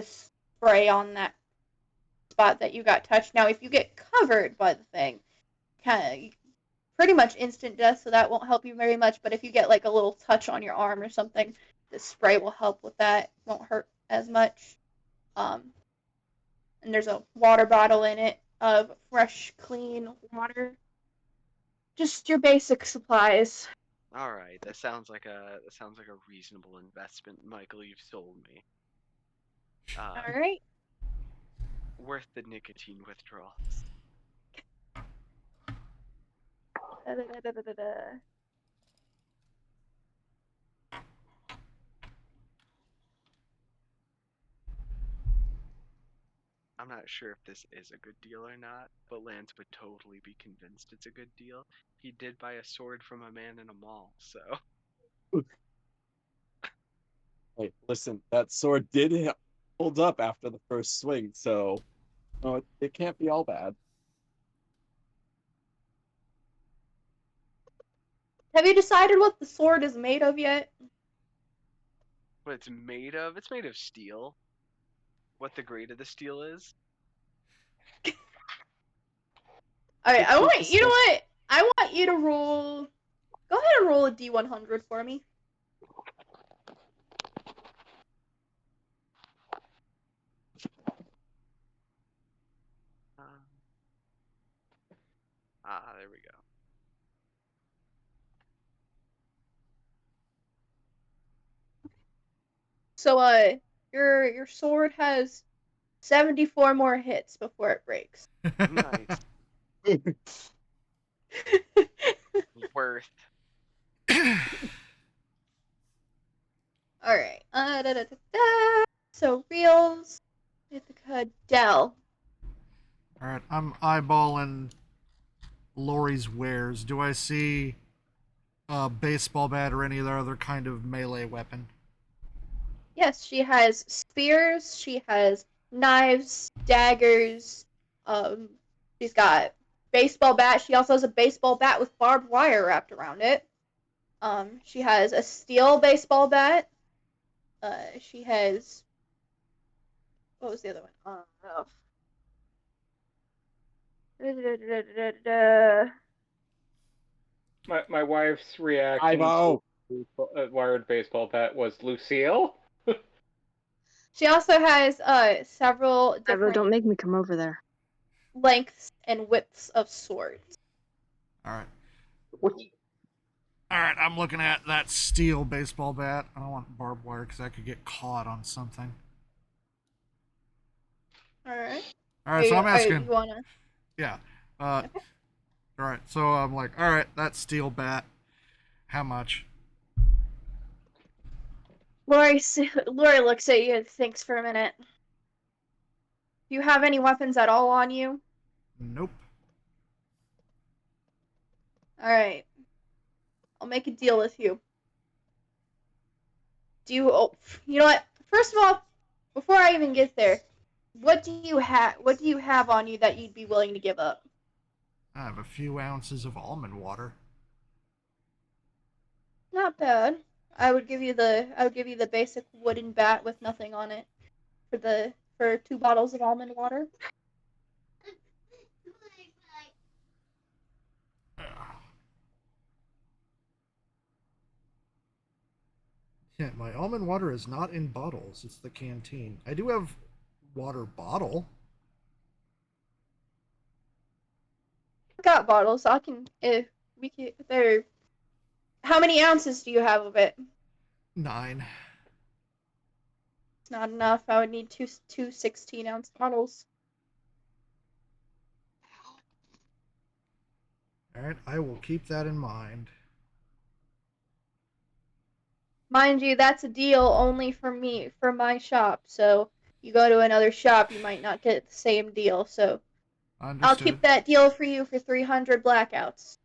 spray on that spot that you got touched. Now, if you get covered by the thing, pretty much instant death, so that won't help you very much. But if you get like a little touch on your arm or something, the spray will help with that. Won't hurt as much. And there's a water bottle in it of fresh, clean water. Just your basic supplies. All right, that sounds like a reasonable investment, Michael. You've sold me. All right. Worth the nicotine withdrawals. I'm not sure if this is a good deal or not, but Lance would totally be convinced it's a good deal. He did buy a sword from a man in a mall, so. Hey, listen, that sword did hold up after the first swing, so it can't be all bad. Have you decided what the sword is made of yet? What it's made of? It's made of steel. What the grade of the steel is? Alright, you know what? I want you to roll. Go ahead and roll a D100 for me. There we go. So, your sword has 74 more hits before it breaks. Nice. Worth. Alright. So, reels. Ithaca, Dell. Alright, I'm eyeballing Lori's wares. Do I see a baseball bat or any other kind of melee weapon? Yes, she has spears, she has knives, daggers, she's got baseball bat. She also has a baseball bat with barbed wire wrapped around it. She has a steel baseball bat. She has, what was the other one? My wife's reaction to wired baseball bat was Lucille. She also has several different. Ivo, don't make me come over there. lengths and widths of swords. All right. Which, All right, I'm looking at that steel baseball bat. I don't want barbed wire because I could get caught on something. All right. All right, so I'm asking. You wanna? Yeah. Okay. All right, so I'm like, all right, that steel bat. How much? Lori looks at you and thinks for a minute. Do you have any weapons at all on you? Nope. All right. I'll make a deal with you. Do you? Oh, you know what? First of all, before I even get there, what do you have? What do you have on you that you'd be willing to give up? I have a few ounces of almond water. Not bad. I would give you the basic wooden bat with nothing on it for 2 bottles of almond water. Yeah, my almond water is not in bottles. It's the canteen. I do have water bottle. I've got bottles. I can if we can. There. How many ounces do you have of it? 9. It's not enough. I would need two 16-ounce bottles. All right, I will keep that in mind. Mind you, that's a deal only for me, for my shop. So you go to another shop, you might not get the same deal. So Understood. I'll keep that deal for you for 300 blackouts.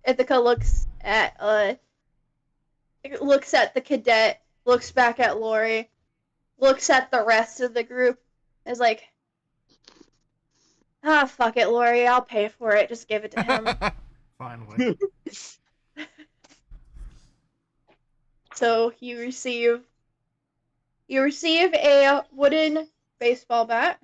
Ithaca looks at the cadet, looks back at Lori, looks at the rest of the group, is like, fuck it, Lori, I'll pay for it. Just give it to him. Finally. So you receive a wooden baseball bat.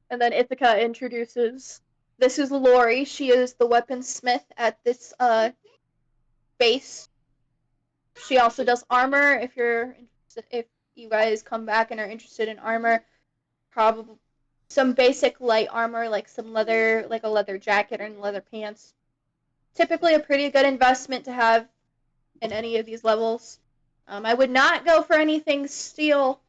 And then Ithaca introduces, this is Lori. She is the weaponsmith at this base. She also does armor. If you guys come back and are interested in armor, probably some basic light armor, like some leather, like a leather jacket and leather pants. Typically a pretty good investment to have in any of these levels. I would not go for anything steel.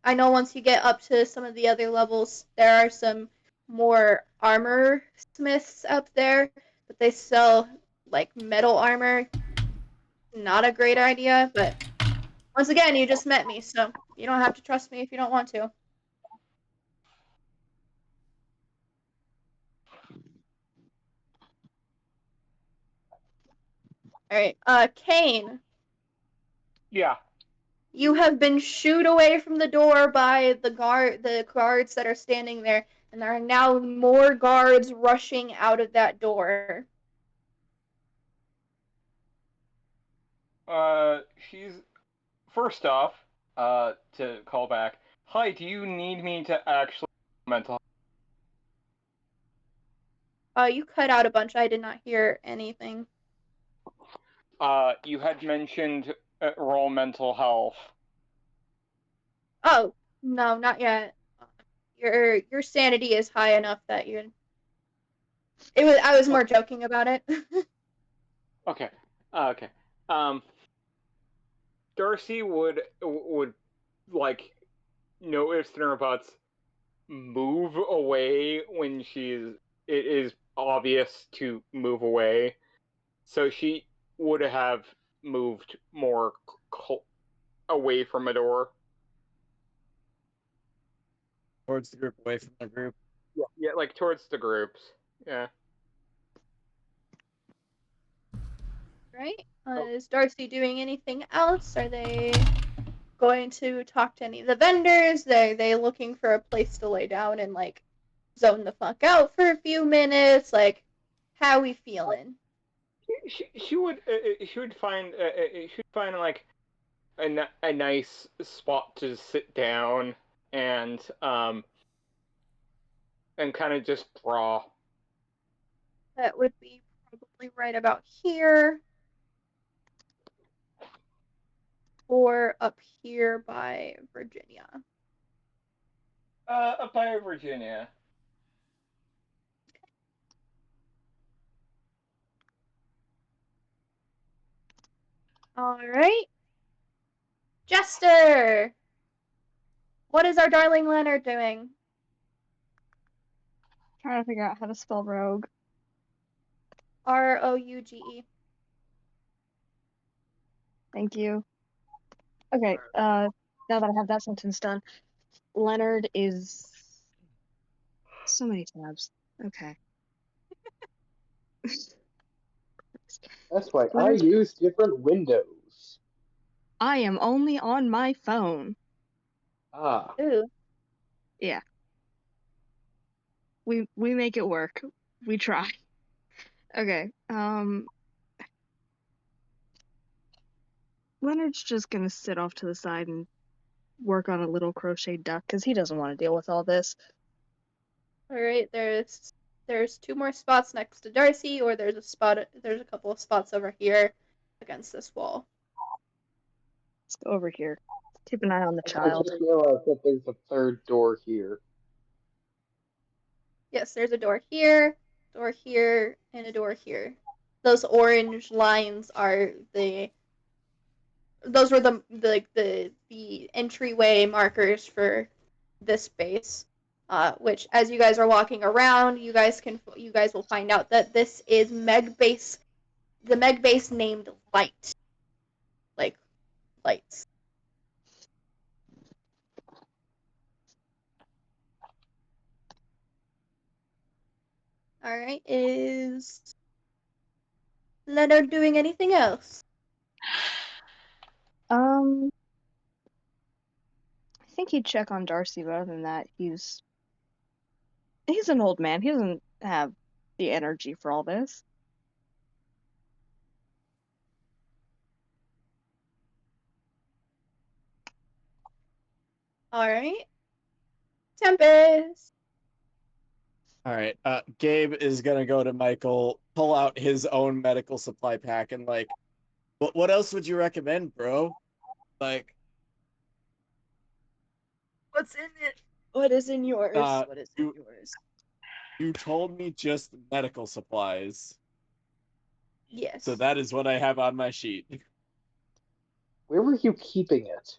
I know once you get up to some of the other levels, there are some more armor smiths up there, but they sell like metal armor. Not a great idea, but once again, you just met me, so you don't have to trust me if you don't want to. Alright, Kane. Yeah. You have been shooed away from the door by the guards that are standing there, and there are now more guards rushing out of that door. She's first off, to call back. Hi, do you need me to actually mental? You cut out a bunch. I did not hear anything. You had mentioned roll mental health. Oh, no, not yet. Your sanity is high enough that I was more joking about it. Okay. Okay. Darcy would like notice their butts move away when it is obvious to move away. So she would have moved more away from a door. Towards the group, away from the group. Yeah, like towards the groups. Yeah. Right? Is Darcy doing anything else? Are they going to talk to any of the vendors? Are they looking for a place to lay down and like zone the fuck out for a few minutes? Like, how we feeling? She would find like a nice spot to sit down and and kind of just draw. That would be probably right about here. Or up here by Virginia. Up by Virginia. Alright. Jester! What is our darling Leonard doing? Trying to figure out how to spell rogue. Rouge. Thank you. Okay, now that I have that sentence done, Leonard is so many tabs. Okay. That's why I Leonard, use different windows. I am only on my phone. Ah. Ooh. Yeah. We make it work. We try. Okay. Leonard's just gonna sit off to the side and work on a little crochet duck because he doesn't want to deal with all this. Alright, there's 2 more spots next to Darcy, or there's a couple of spots over here against this wall. Let's go over here. Keep an eye on the I child. just realized that there's a third door here. Yes, there's a door here, and a door here. Those orange lines are those were the entryway markers for this base. Which, as you guys are walking around, you guys will find out that this is the Meg base named Light, like lights. All right, is Leonard doing anything else? I think he'd check on Darcy, but other than that, he's an old man. He doesn't have the energy for all this. All right, Tempest. All right. Gabe is gonna go to Michael, pull out his own medical supply pack, and like, what else would you recommend, bro? Like, What's in it? What is in yours? What is in yours? you told me just medical supplies, Yes. so that is what I have on my sheet. Where were you keeping it?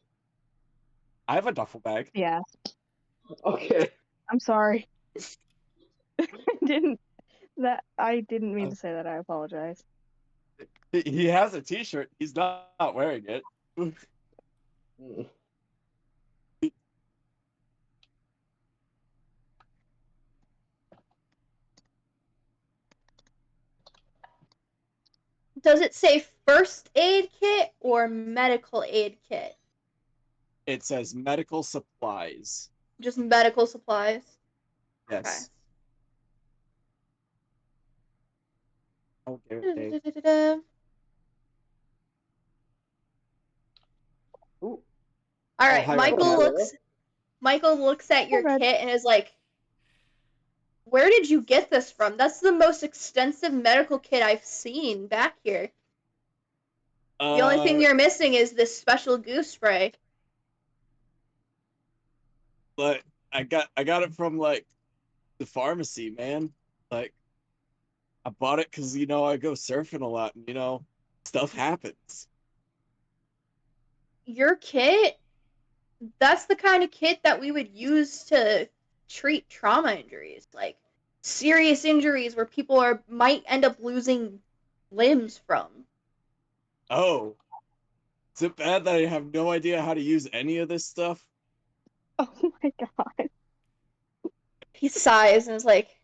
I have a duffel bag. Yeah. Okay. I'm sorry. I didn't mean to say that. I apologize. He has a T-shirt. He's not wearing it. Mm. Does it say first aid kit or medical aid kit? It says medical supplies. Just medical supplies? Yes. Okay. Okay. Ooh. All right, hi, Michael looks at your Hi, Red. kit and is like, "Where did you get this from? That's the most extensive medical kit I've seen back here. The only thing you're missing is this special goose spray." But I got it from like the pharmacy, man. Like, I bought it because I go surfing a lot, and stuff happens. Your kit? That's the kind of kit that we would use to treat trauma injuries, like serious injuries where people might end up losing limbs from. Oh, is it bad that I have no idea how to use any of this stuff? Oh my god. He sighs and is like,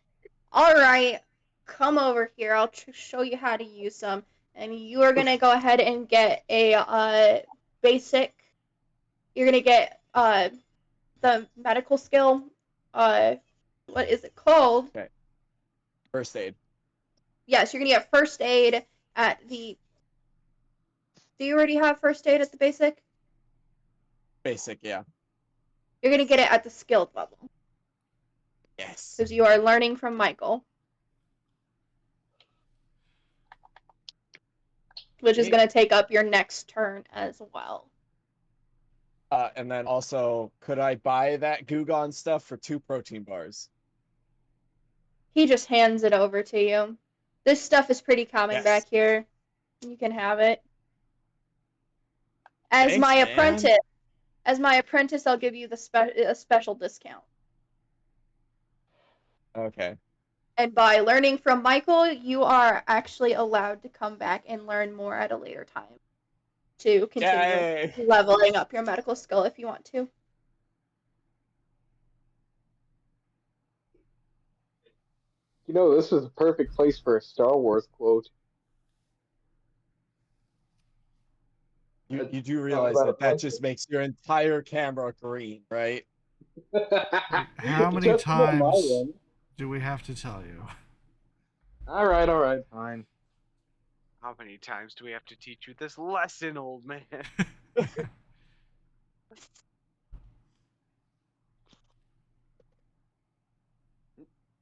"All right, come over here. I'll show you how to use some." And you are gonna go ahead and get a basic. You're gonna get the medical skill. What is it called? Okay. First aid. Yes, you're gonna get first aid at the. Do you already have first aid at the basic? Basic, yeah. You're gonna get it at the skilled level. Yes. Because you are learning from Michael. Which is going to take up your next turn as well. And then also, could I buy that Gugon stuff for 2 protein bars? He just hands it over to you. This stuff is pretty common back here. You can have it. As Thanks, my man. apprentice, I'll give you a special discount. Okay. And by learning from Michael, you are actually allowed to come back and learn more at a later time to continue leveling up your medical skill if you want to. You know, this is a perfect place for a Star Wars quote. You do realize that just makes your entire camera green, right? How many Just about my times one. do we have to tell you? All right, fine. How many times do we have to teach you this lesson, old man?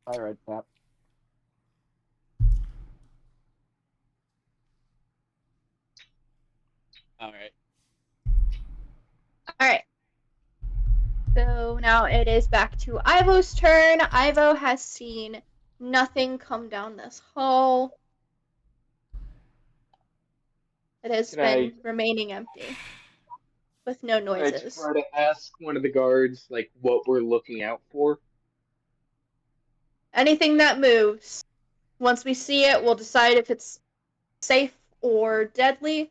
All right, Cap. All right. All right. So now it is back to Ivo's turn. Ivo has seen nothing come down this hall. It has been remaining empty with no noises. Can I try to ask one of the guards like what we're looking out for? Anything that moves. Once we see it, we'll decide if it's safe or deadly.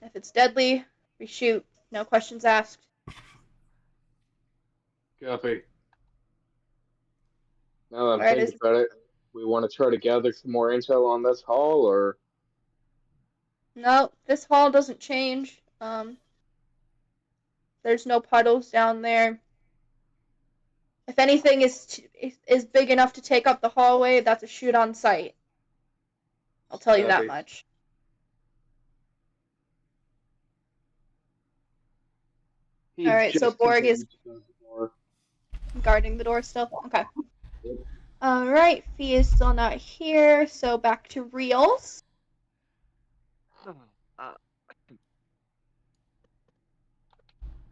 If it's deadly, we shoot. No questions asked. Copy. Now that I'm thinking about it, we want to try to gather some more intel on this hall, or? No, this hall doesn't change. There's no puddles down there. If anything is big enough to take up the hallway, that's a shoot on sight. I'll tell you that much. Alright, so Borg is guarding the door still? Okay. Alright, Fee is still not here, so back to Reels.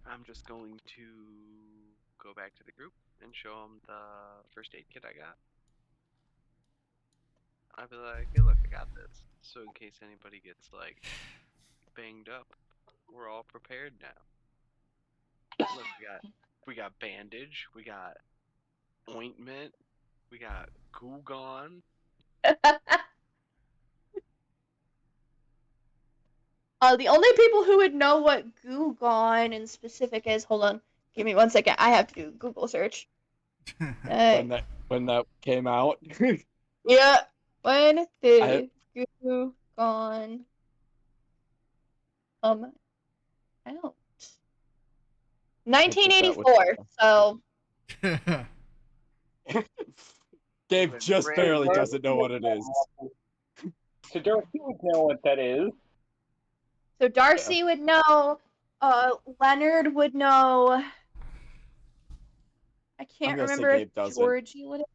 I'm just going to go back to the group and show them the first aid kit I got. I'll be like, hey, look, I got this. So in case anybody gets, like, banged up, we're all prepared now. Look, we got bandage, we got ointment, we got goo gone. The only people who would know what goo gone in specific is, hold on, give me 1 second, I have to do Google search. When that came out. Yeah, when did goo gone come out? 1984, so... Gabe just barely doesn't know what it is. So Darcy would know what that is. So Darcy would know, Leonard would know, I can't remember if Georgie would have.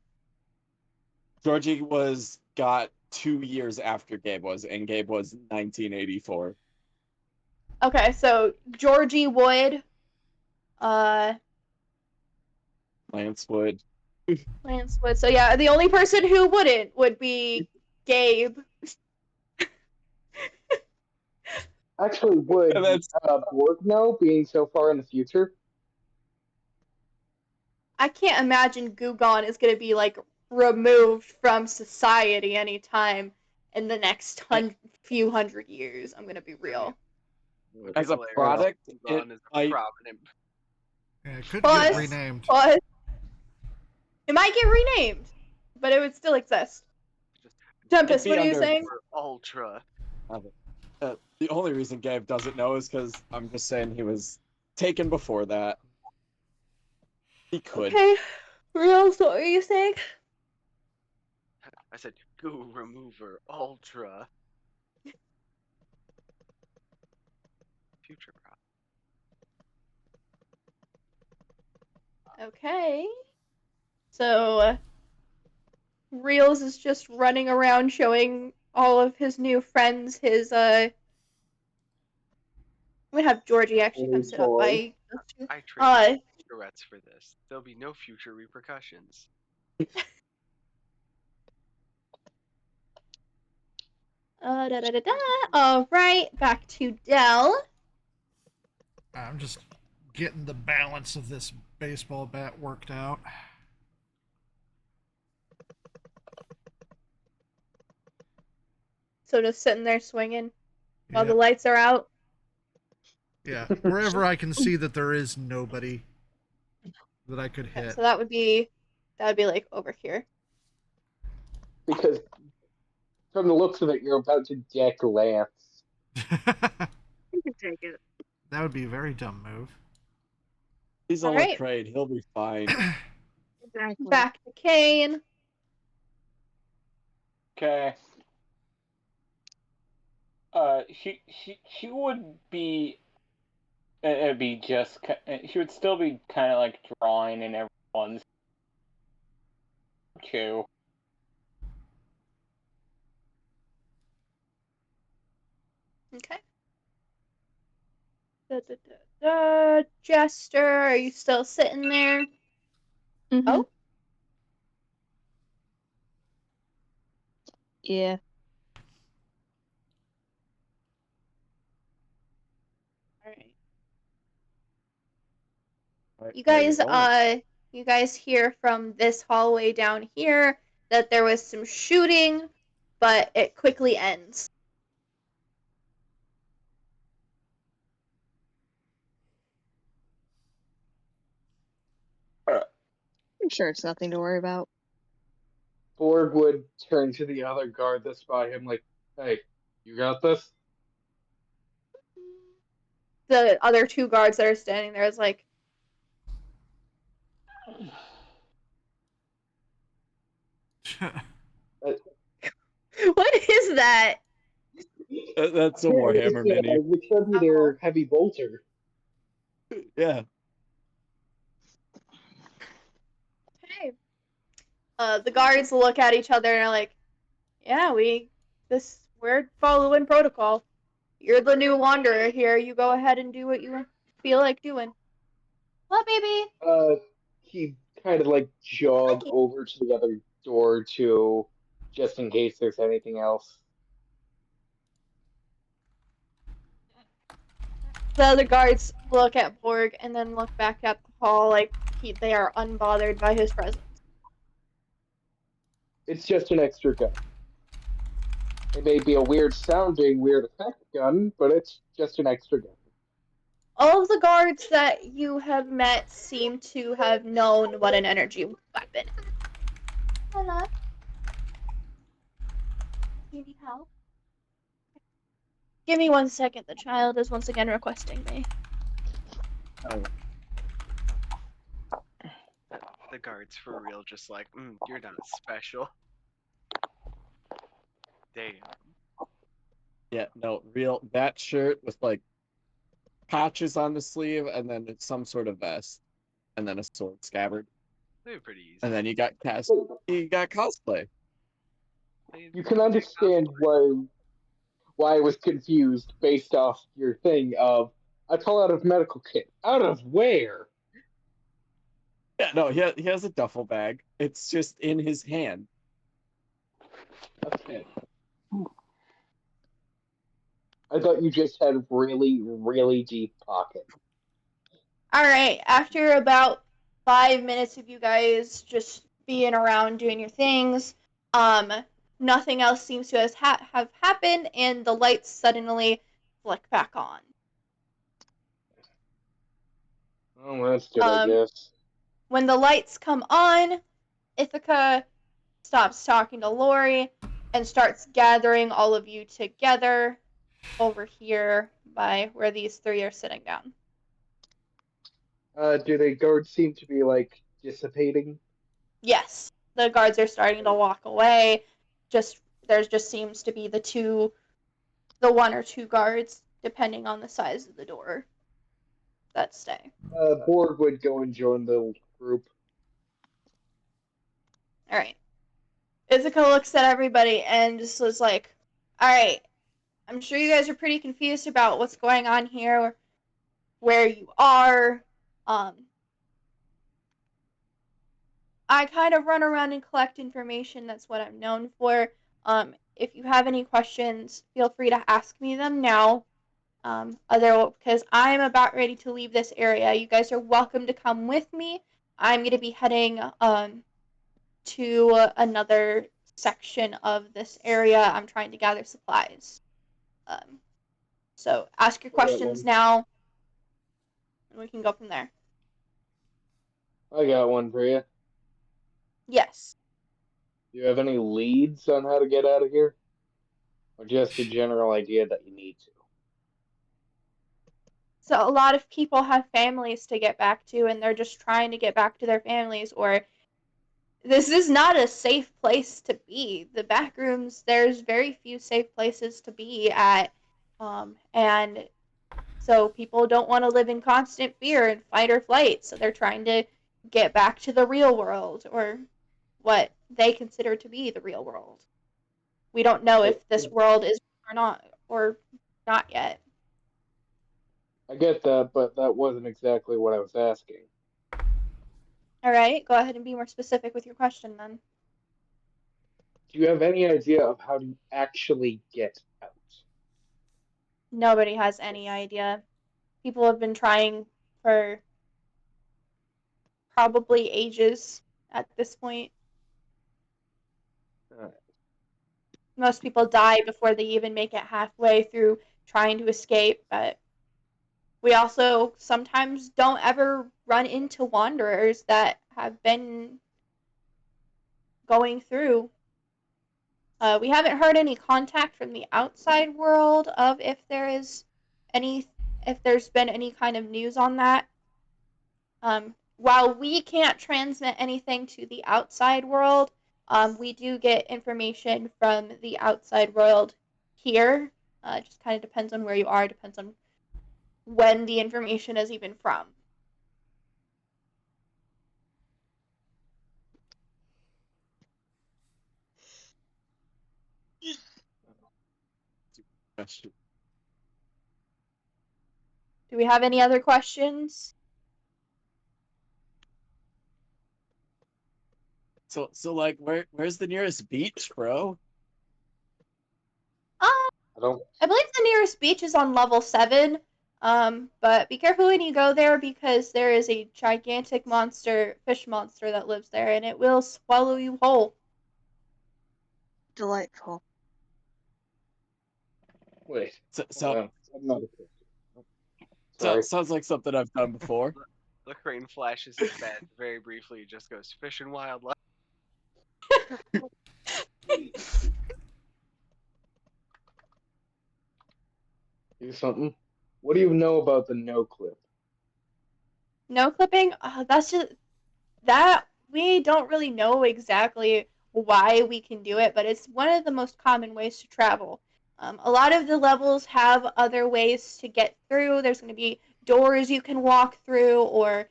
Georgie got 2 years after Gabe was, and Gabe was 1984. Okay, so Georgie would, Lance would. So yeah, the only person who wouldn't would be Gabe. Actually, would Borg know, being so far in the future? I can't imagine Gugon is going to be, like, removed from society anytime in the next few hundred years. I'm going to be real. As a product, it could get renamed. It might get renamed, but it would still exist. Tempest, what are you saying? Ultra. The only reason Gabe doesn't know is because I'm just saying he was taken before that. He could. Okay, Real, so what are you saying? I said, goo remover ultra. Future prop. Okay. So Reels is just running around showing all of his new friends his I'm gonna have Georgie actually come sit up by I traded cigarettes for this. There'll be no future repercussions. All right, back to Dell. I'm just getting the balance of this baseball bat worked out. So just sitting there swinging while the Yep. lights are out. Yeah, wherever I can see that there is nobody that I could Okay, hit. so that would be like over here. Because from the looks of it, you're about to deck Lance. You can take it. That would be a very dumb move. He's All on right. a trade. He'll be fine. Exactly. Back to Kane. Okay. She would be. It'd be just. She would still be kind of like drawing in everyone's. Too. Okay. Jester, are you still sitting there? Mhm. Oh. Yeah. All right. Right, You where you guys, going? you guys hear from this hallway down here that there was some shooting, but it quickly ends. I'm sure it's nothing to worry about. Borg would turn to the other guard that's by him, like, "Hey, you got this?" The other two guards that are standing there is like, what is that? That's a Warhammer mini. Which should be their heavy bolter. Yeah. Okay. The guards look at each other and are like, yeah, we're following protocol. You're the new wanderer here. You go ahead and do what you feel like doing. What, baby? He kind of like jog over to the other door to, just in case there's anything else. The other guards look at Borg and then look back at the hall like they are unbothered by his presence. It's just an extra gun. It may be a weird sounding, weird effect gun, but it's just an extra gun. All of the guards that you have met seem to have known what an energy weapon is. Hello? Do you need help? Give me 1 second. The child is once again requesting me. Oh. The guards for real, just like, you're not special. Damn. Yeah, no, real. That shirt with like patches on the sleeve, and then it's some sort of vest, and then a sword scabbard, They're pretty easy. and then you got cosplay. You can understand why I was confused based off your thing of I pull out of medical kit. Out of where? Yeah, no, he has a duffel bag. It's just in his hand. Okay. I thought you just had really, really deep pockets. Alright, after about 5 minutes of you guys just being around doing your things, nothing else seems to have happened, and the lights suddenly flick back on. Oh, that's good, I guess. When the lights come on, Ithaca stops talking to Lori and starts gathering all of you together over here by where these three are sitting down. Do the guards seem to be, like, dissipating? Yes, the guards are starting to walk away. There just seems to be the one or two guards, depending on the size of the door, that stay. Borg would go and join the group. Alright. Ithaca looks at everybody and just was like, alright, I'm sure you guys are pretty confused about what's going on here, where you are. I kind of run around and collect information. That's what I'm known for. If you have any questions, feel free to ask me them now. Because I'm about ready to leave this area. You guys are welcome to come with me. I'm going to be heading to another section of this area. I'm trying to gather supplies. So ask your questions now, and we can go from there. I got one for you. Yes. Do you have any leads on how to get out of here? Or just a general idea that you need to? So a lot of people have families to get back to, and they're just trying to get back to their families, or this is not a safe place to be. The Backrooms, there's very few safe places to be at, and so people don't want to live in constant fear and fight or flight, so they're trying to get back to the real world, or what they consider to be the real world. We don't know if this world is or not yet. I get that, but that wasn't exactly what I was asking. Alright, go ahead and be more specific with your question then. Do you have any idea of how to actually get out? Nobody has any idea. People have been trying for probably ages at this point. Most people die before they even make it halfway through trying to escape, but we also sometimes don't ever run into wanderers that have been going through. We haven't heard any contact from the outside world of if there's been any kind of news on that. While we can't transmit anything to the outside world, we do get information from the outside world here. It just kind of depends on where you are, depends on when the information is even from. Do we have any other questions? So like, where's the nearest beach, bro? I believe the nearest beach is on level 7. But be careful when you go there because there is a gigantic fish monster that lives there, and it will swallow you whole. Delightful. Wait. So I'm not a fish. Sorry. sounds like something I've done before. The crane flashes his badge very briefly. He just goes, fish and wildlife. Do something. What do you know about the no clip? No clipping? That's just that we don't really know exactly why we can do it, but it's one of the most common ways to travel. A lot of the levels have other ways to get through. There's going to be doors you can walk through or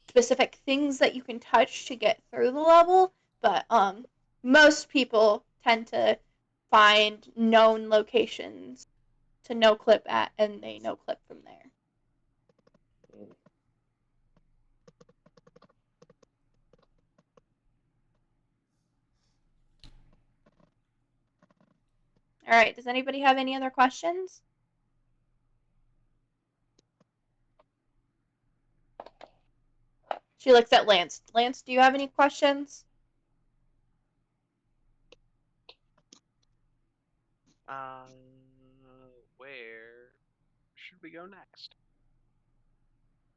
specific things that you can touch to get through the level, but most people tend to find known locations to no clip at, and they no clip from there. All right, does anybody have any other questions? She looks at Lance. Lance, do you have any questions? Where should we go next?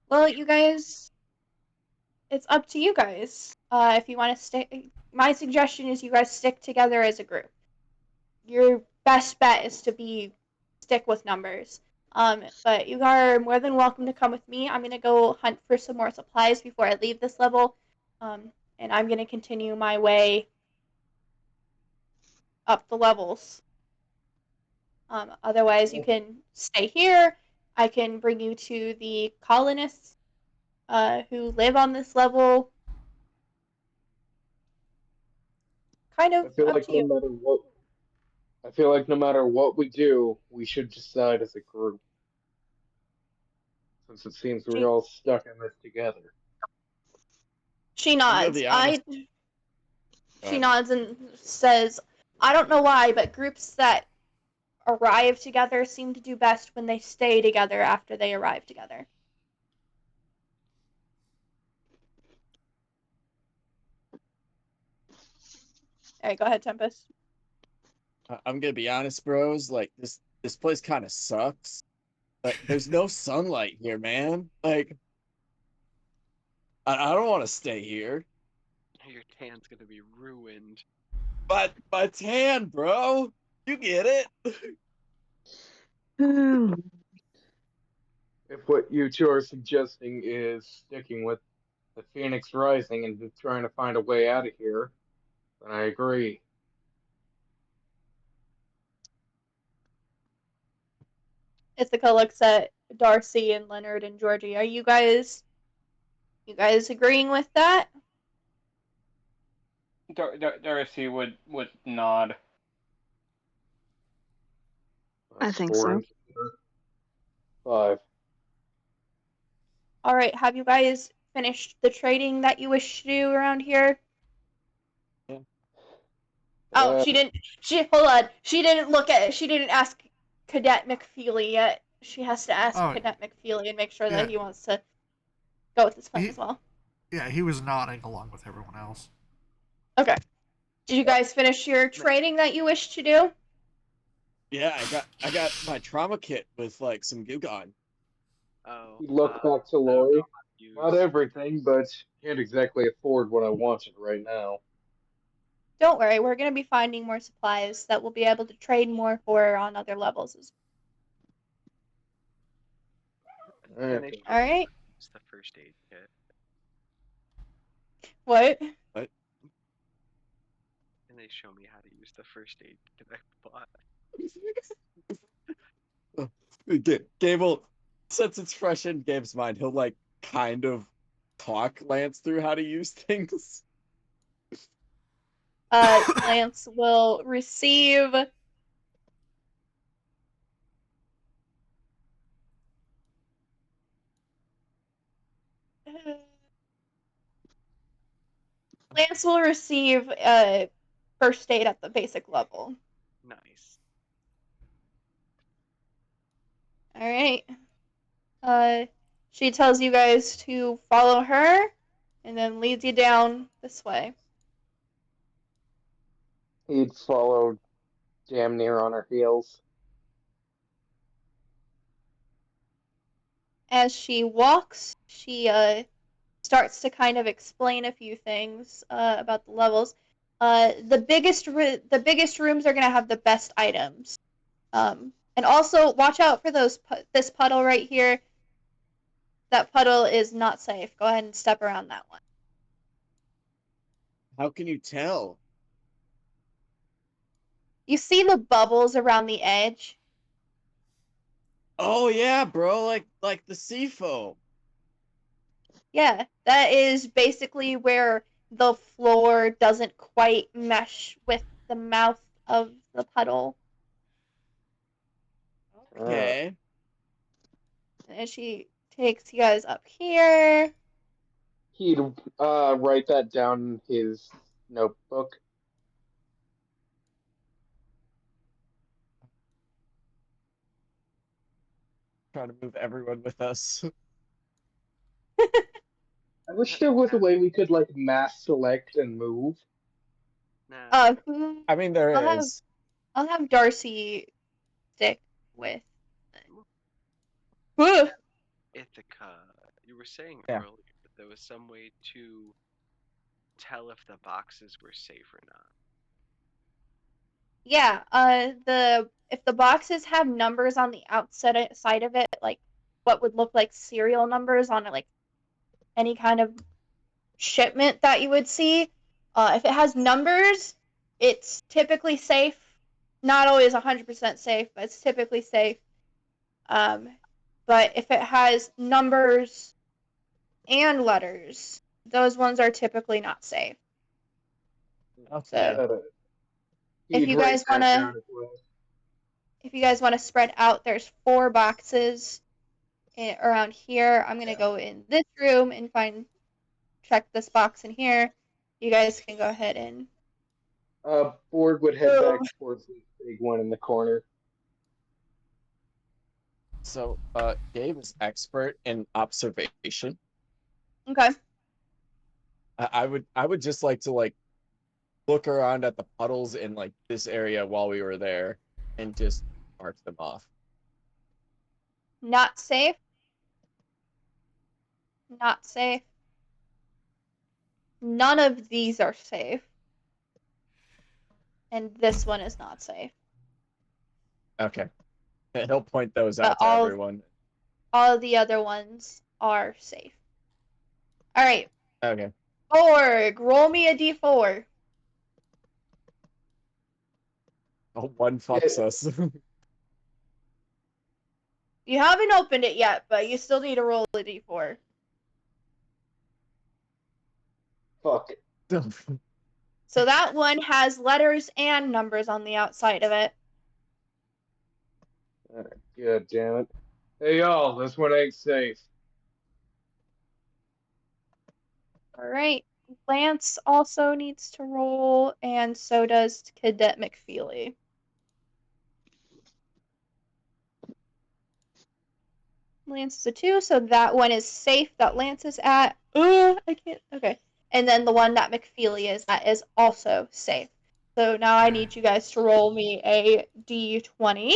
Well, you guys, it's up to you guys. If you want to stay, my suggestion is you guys stick together as a group. Your best bet is to stick with numbers. But you are more than welcome to come with me. I'm gonna go hunt for some more supplies before I leave this level. And I'm gonna continue my way up the levels. Otherwise, you can stay here. I can bring you to the colonists who live on this level. kind I of feel up like to you. no matter what we do, we should decide as a group, since it seems we're all stuck in this together. She I'm gonna nods. be honest. She nods and says, I don't know why, but groups that arrive together seem to do best when they stay together after they arrive together. All right, go ahead, Tempest. I'm gonna be honest, bros. Like this place kind of sucks. Like there's no sunlight here, man. Like I don't want to stay here. Your tan's gonna be ruined. But my tan, bro. You get it. If what you two are suggesting is sticking with the Phoenix Rising and trying to find a way out of here, then I agree. Ithaca looks at Darcy and Leonard and Georgie. Are you guys agreeing with that? Darcy would nod. I think Four so. and 5. All right, have you guys finished the trading that you wish to do around here? Yeah. Oh, she didn't. Hold on. She didn't ask Cadet McFeely yet. She has to ask Cadet McFeely and make sure that he wants to go with this plan as well. Yeah, he was nodding along with everyone else. Okay. Did you guys finish your trading that you wish to do? Yeah, I got my trauma kit with like some goo gone. Oh. Look back to Lori. Not everything, but can't exactly afford what I wanted right now. Don't worry, we're going to be finding more supplies that we'll be able to trade more for on other levels as well. Okay. All right. It's the first aid kit. What? What? And they show me how to use the first aid kit I bought. Gabe will, since it's fresh in Gabe's mind, he'll like kind of talk Lance through how to use things. Lance will receive first aid at the basic level. Nice. All right. She tells you guys to follow her and then leads you down this way. He'd follow damn near on her heels. As she walks, she starts to kind of explain a few things about the levels. The biggest rooms are gonna have the best items. And also watch out for this puddle right here. That puddle is not safe. Go ahead and step around that one. How can you tell? You see the bubbles around the edge? Oh yeah, bro, like the sea foam. Yeah, that is basically where the floor doesn't quite mesh with the mouth of the puddle. Okay. And she takes you guys up here. He'd write that down in his notebook. Trying to move everyone with us. I wish there was a way we could like mass select and move. Nah. I mean, there is. I'll have Darcy stick with. Ithaca, you were saying Yeah. earlier that there was some way to tell if the boxes were safe or not. Yeah, if the boxes have numbers on the outside side of it, like what would look like serial numbers on like any kind of shipment that you would see, if it has numbers, it's typically safe. Not always 100% safe, but it's typically safe. But if it has numbers and letters, those ones are typically not safe. Okay. So He'd if you write guys that wanna, down as well. spread out, there's 4 boxes around here. I'm gonna go in this room and check this box in here. You guys can go ahead and. Borg would head back towards this big one in the corner. So, Gabe is expert in observation. Okay. I would just like to look around at the puddles in this area while we were there and just mark them off. Not safe. Not safe. None of these are safe. And this one is not safe. Okay. He'll point those But out to everyone. all of the other ones are safe. Alright. Okay. Borg, roll me a d4. Oh, one fucks us. You haven't opened it yet, but you still need to roll a d4. Fuck. So that one has letters and numbers on the outside of it. God damn it. Hey y'all, this one ain't safe. Alright. Lance also needs to roll, and so does Cadet McFeely. Lance is a 2, so that one is safe that Lance is at. I can't. Okay. And then the one that McFeely is at is also safe. So now I need you guys to roll me a d20.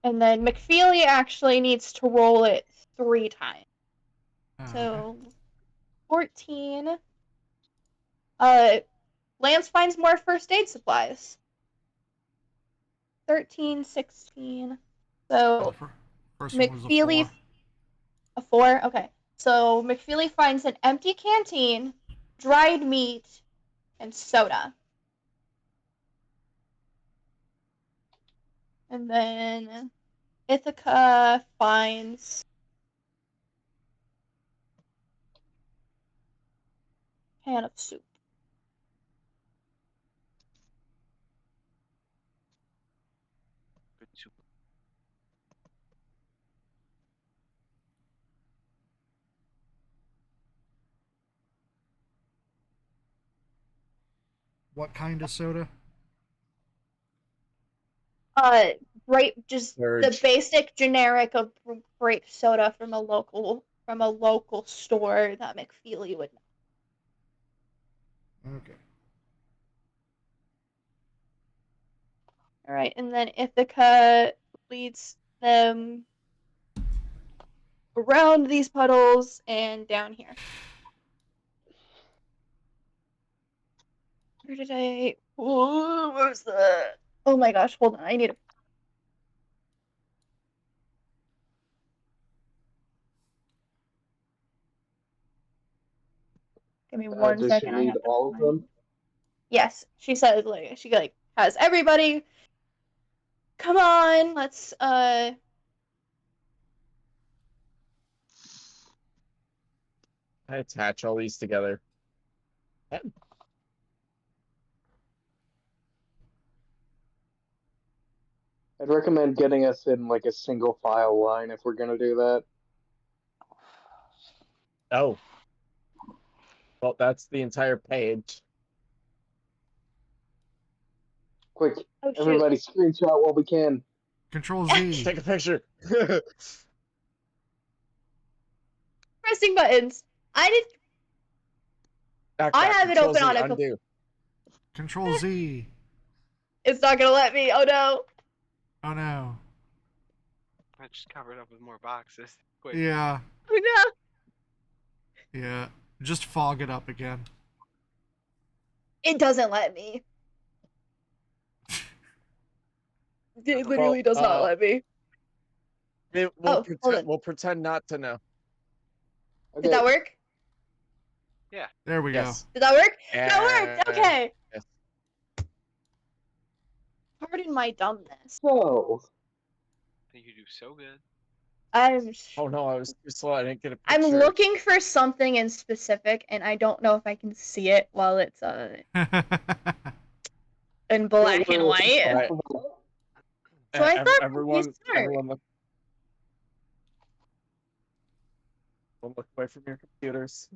And then McFeely actually needs to roll it 3 times. So 14. Lance finds more first aid supplies. 13, 16. So First one was McFeely. a 4. A 4? Okay. So McFeely finds an empty canteen, dried meat, and soda. And then Ithaca finds a can of soup. Good soup. What kind of soda? Just Surge. the basic generic of grape soda from a local store that McFeely would know. Okay. All right, and then Ithaca leads them around these puddles and down here. Where did I? Where's the? Oh my gosh! Hold on, I need to. Give me one Does second. she I need have to all of find. them? Yes, she said she has everybody. Come on, let's I attach all these together. I'd recommend getting us in a single file line if we're gonna do that. Oh. Well, that's the entire page. Quick, Oh, shoot. everybody screenshot what we can. Control Z. Take a picture. Pressing buttons. I have it open on a undo. Control Z. It's not gonna let me. Oh no. Oh no. I just covered up with more boxes. Quick. Oh Yeah. no. Yeah. Just fog it up again. It doesn't let me. It literally does not let me. We'll pretend not to know. Okay. Did that work? Yeah. There we Yes. Did that work? And... That worked. Okay. Yes. Pardon my dumbness. So, You do so good. Oh no, I was too slow. I didn't get a I'm picture. looking for something in specific, and I don't know if I can see it while it's in black and white. Right. So I thought everyone look away from your computers.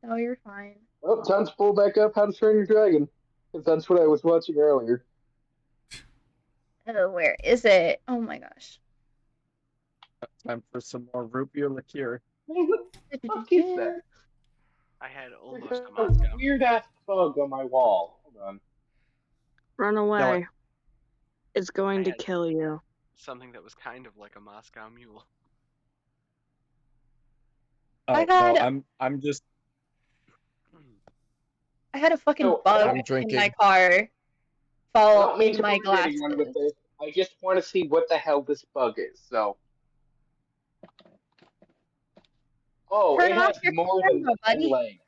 No, you're fine. Oh, time to pull back up How to Train Your Dragon, because that's what I was watching earlier. Oh, where is it? Oh my gosh. Time for some more root beer liqueur. What the fuck is that? I had almost There's a a Moscow. weird ass bug on my wall. Hold on. Run away. No, It's going to had- kill you. Something that was kind of like a Moscow mule. Oh I no, had- I'm just I had a fucking No, bug I'm in drinking. my car I fall don't mean in to my bug anyone with glasses. this. I just want to see what the hell this bug is. So. Oh, Turn it off has your more than camera, 10 buddy. legs.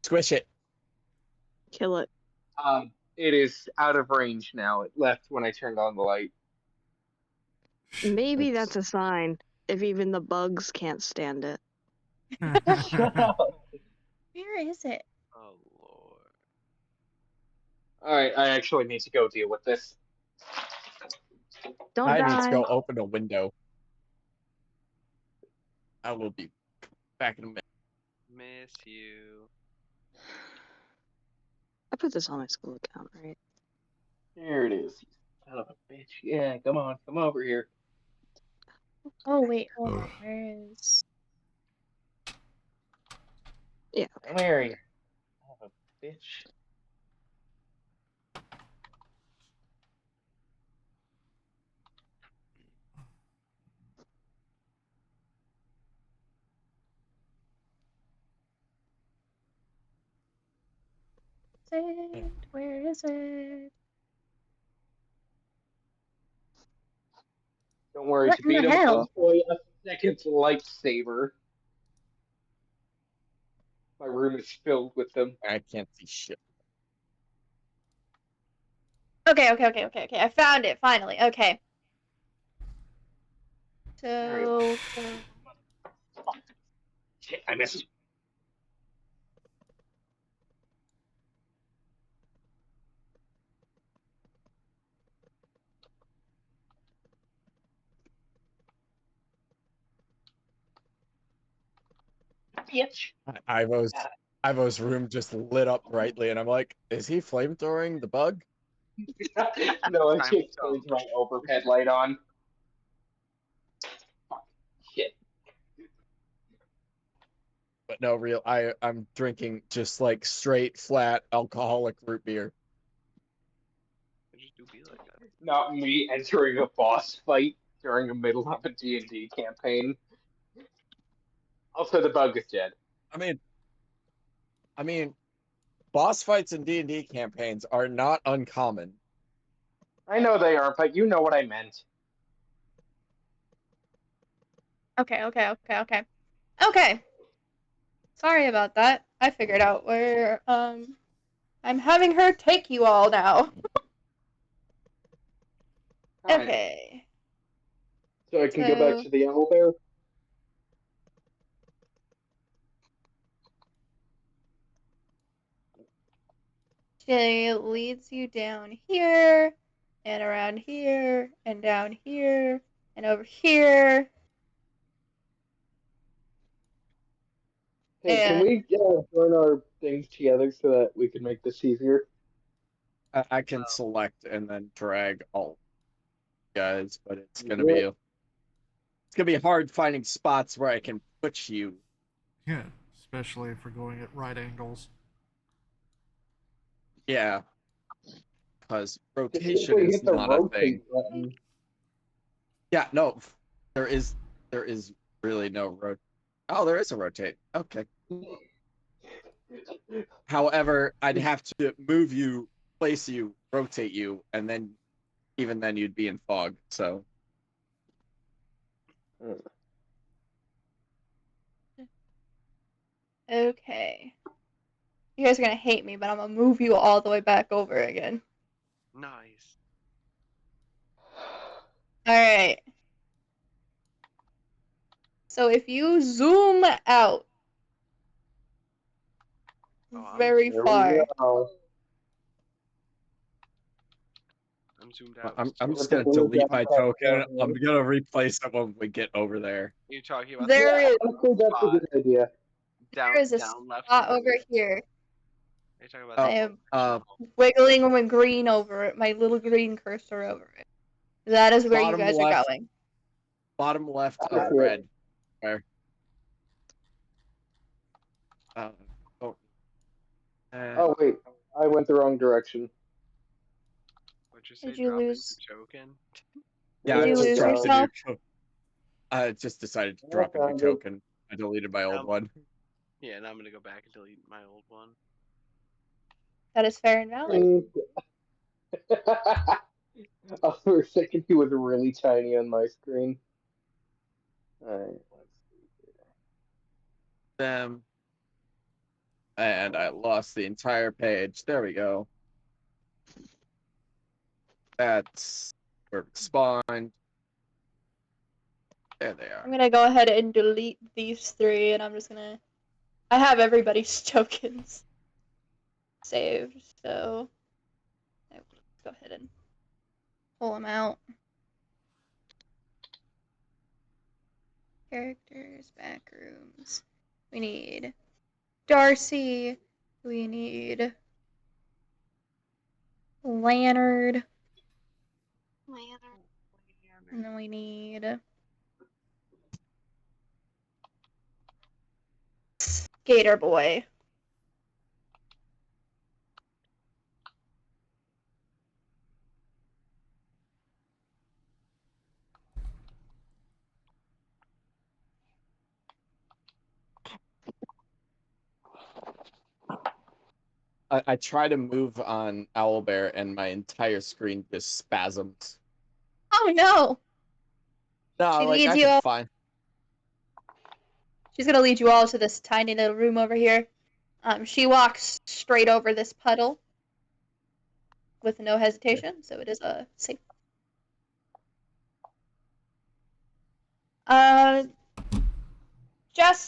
Squish it. Kill it. It is out of range now. It left when I turned on the light. Maybe that's a sign. If even the bugs can't stand it. Where is it? Oh lord. Alright, I actually need to go deal with this. Don't I die. need to go open a window. I will be back in a minute. Miss you. I put this on my school account, right? Here it is. Son of a bitch. Yeah, come on. Come over here. Oh wait, hold on. Where is? Yeah. Come here, you son of a bitch. Where is it? Don't worry, What to in beat the him hell? for a second lightsaber. My room is filled with them. I can't see shit. Okay. I found it finally. Okay. So. Shit, I missed. Bitch. Ivo's room just lit up brightly, and I'm like, is he flamethrowing the bug? No, I Time just to turned my overhead light on. Fuck. Shit. But no, I'm drinking just like straight, flat, alcoholic root beer. I just do be like that. Not me entering a boss fight during the middle of a D&D campaign. Also, the bug is dead. I mean, boss fights in D&D campaigns are not uncommon. I know they are, but you know what I meant. Okay. Sorry about that. I figured out where I'm having her take you all now. Alright, Okay. so I can go back to the owl bear? She leads you down here, and around here, and down here, and over here. Hey, can And we join our things together so that we can make this easier? I can select and then drag all guys, but it's gonna Yeah. be hard finding spots where I can put you. Yeah, especially if we're going at right angles. Yeah, because Just rotation simply is hit the not a thing. rotate button. Yeah, no, there is really no rotate. Oh, there is a rotate. Okay. However, I'd have to move you, place you, rotate you, and then even then you'd be in fog. So okay. You guys are gonna hate me, but I'm gonna move you all the way back over again. Nice. Alright. So if you zoom out very There far, we go. I'm zoomed out. I'm just With the gonna blue delete my dot token. down I'm there. gonna replace it when we get over there. You're talking about there is Honestly, that's a good idea. down, there is a down left. spot and over right. here. You're talking about I the am wiggling my green over it, my little green cursor over it. That is where you Bottom guys left. are going. Bottom left I of see it. red. Where? Oh. Oh wait, I went the wrong direction. What'd you say? Did you Drop lose? into token? Yeah, Did I you just lose dropped a new yourself? I just decided to I drop a new found it. token. I deleted my old one. Yeah, and I'm gonna go back and delete my old one. That is fair and valid. Oh, for a second, he was really tiny on my screen. Alright, let's see Them. And I lost the entire page. There we go. That's where it spawned. There they are. I'm gonna go ahead and delete these three, and I'm just gonna. I have everybody's tokens saved, so let's go ahead and pull them out. Characters, backrooms. We need Darcy. We need Lantern. And then we need Skater Boy. I try to move on Owlbear and my entire screen just spasms. Oh no! No, She like leads I you can all. find. She's gonna lead you all to this tiny little room over here. She walks straight over this puddle with no hesitation, so it is safe.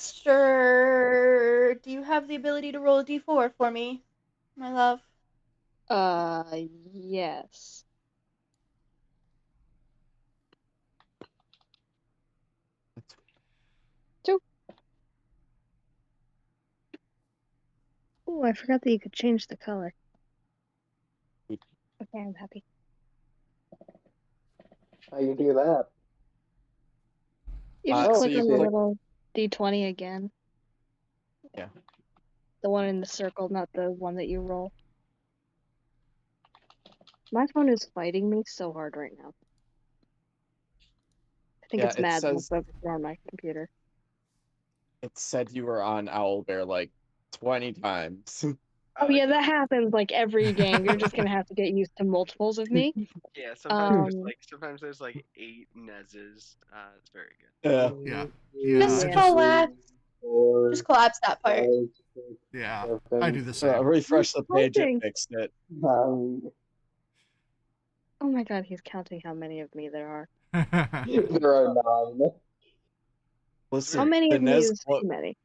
Jester, do you have the ability to roll a d4 for me, my love? Yes. Two. Oh, I forgot that you could change the color. Okay, I'm happy. how you do that. You just Oh, click so on you the did. little D20 again. Yeah. The one in the circle, not the one that you roll. My phone is fighting me so hard right now. I think Yeah, it's it mad that says- I'm focused on my computer. It said you were on Owlbear like 20 times. Oh yeah, that happens like every game. You're just gonna have to get used to multiples of me. Yeah, sometimes there's like 8 Nezes. It's very good. Yeah. Just Yeah. collapse. Just collapse that part. Yeah, I do the same. Refresh the page, it Hoping. fixed it. Oh my god, he's counting how many of me there are. There are 9. Listen, How many the of me Nez is too many?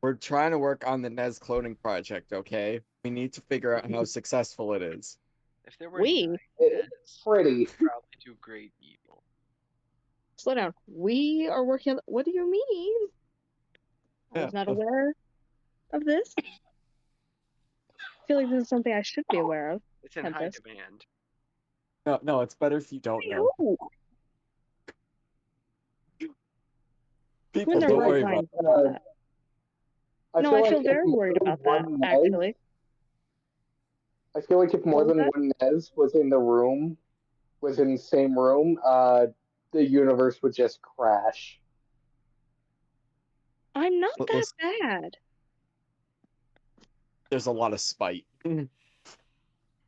We're trying to work on the Nez cloning project, okay? We need to figure out how successful it is. If there were We? 9 It's Nez, pretty. we'd probably do great evil. Slow down. We are working on. What do you mean? I was not aware of this. I feel like this is something I should be aware of. It's in high Tempest. demand. No, it's better if you don't know. No. People, When they're don't right worry about minds it. about that. No, I feel if very more worried than about that, one Nez- actually. I feel like if more What was than that? one Nez was in the room, was in the same room, the universe would just crash. I'm not that Listen, bad. there's a lot of spite.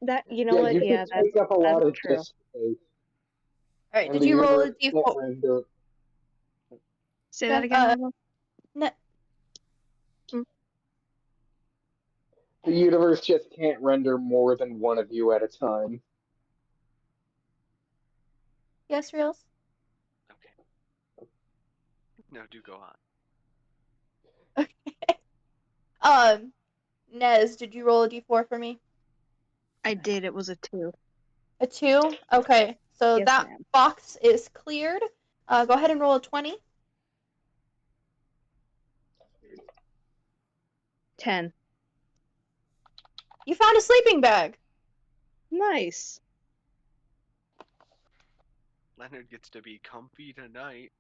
That you know Yeah, what? you Yeah, could take up a lot of true. disk space. Alright, and did the you roll a universe can't d4? render- Say that again. No, The universe just can't render more than one of you at a time. yes, Reels? No, do go on. Okay. Nez, did you roll a d4 for me? I did. It was a 2. A 2? Okay. So Yes, that ma'am. box is cleared. Go ahead and roll a 20. 10. You found a sleeping bag. Nice. Leonard gets to be comfy tonight.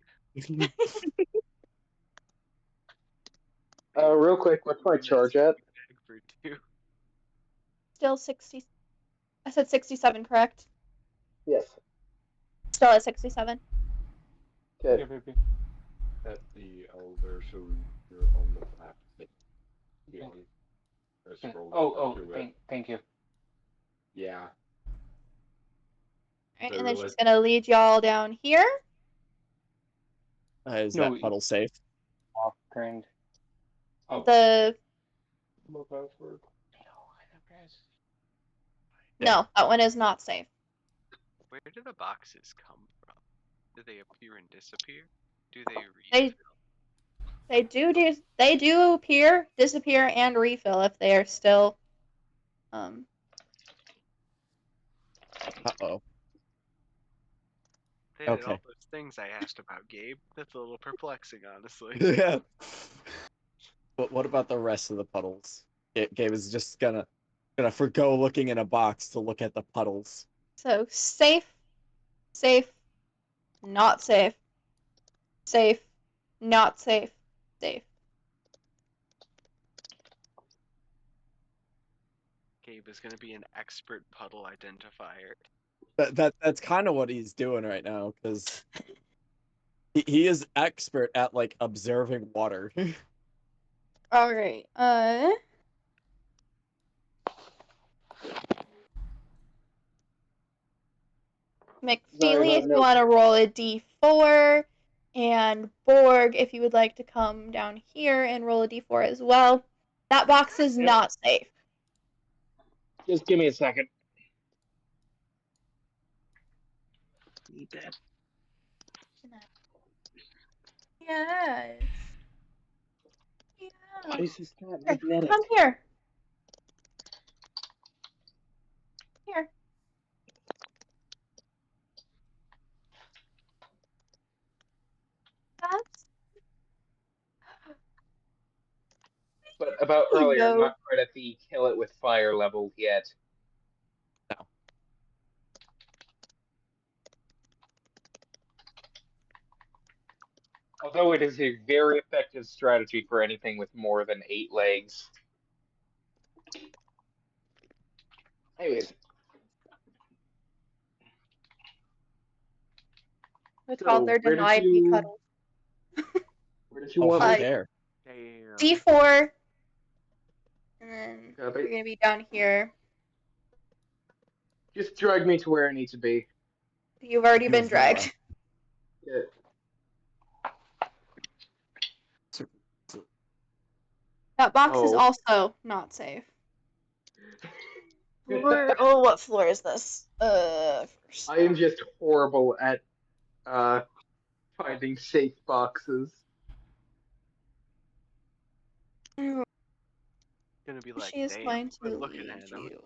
Real quick, what's my charge at? For 2. Still 60. I said 67, correct? Yes. Still at 67. Okay. Yeah, baby. At the elder, so you're on the left. Yeah. Thank you. Yeah. Right, So and then really- she's gonna lead y'all down here. Is No, that puddle safe? Off trained. Oh. The No password. no, that one is not safe. Where do the boxes come from? Do they appear and disappear? Do they They they do appear, disappear, and refill if they are still Uh-oh. They did Okay. all those things I asked about, Gabe. That's a little perplexing, honestly. Yeah. But what about the rest of the puddles? Gabe is just gonna forgo looking in a box to look at the puddles. so safe, safe, not safe, safe, not safe, safe. Gabe is going to be an expert puddle identifier. That's kind of what he's doing right now, because he is expert at like observing water. All right. McFeely, if you want to roll a d4, and Borg, if you would like to come down here and roll a d4 as well. That box is not safe. Just give me a second. Need that. Yes. Why is this not Here, magnetic? come here. Here. That's But about There you earlier, I'm go. not quite at the kill it with fire level yet. No. Although it is a very effective strategy for anything with more than 8 legs. Anyways. The toddler denied me cuddles. Where did you Oh, want how me? dare. Damn. D4. And then Copy. you're going to be down here. Just drag me to where I need to be. You've already You been have dragged. Yeah. That box is Oh. also not safe. What floor is this? First. I am just horrible at finding safe boxes. Gonna be like, She is damn, going quit to looking lead at him. you.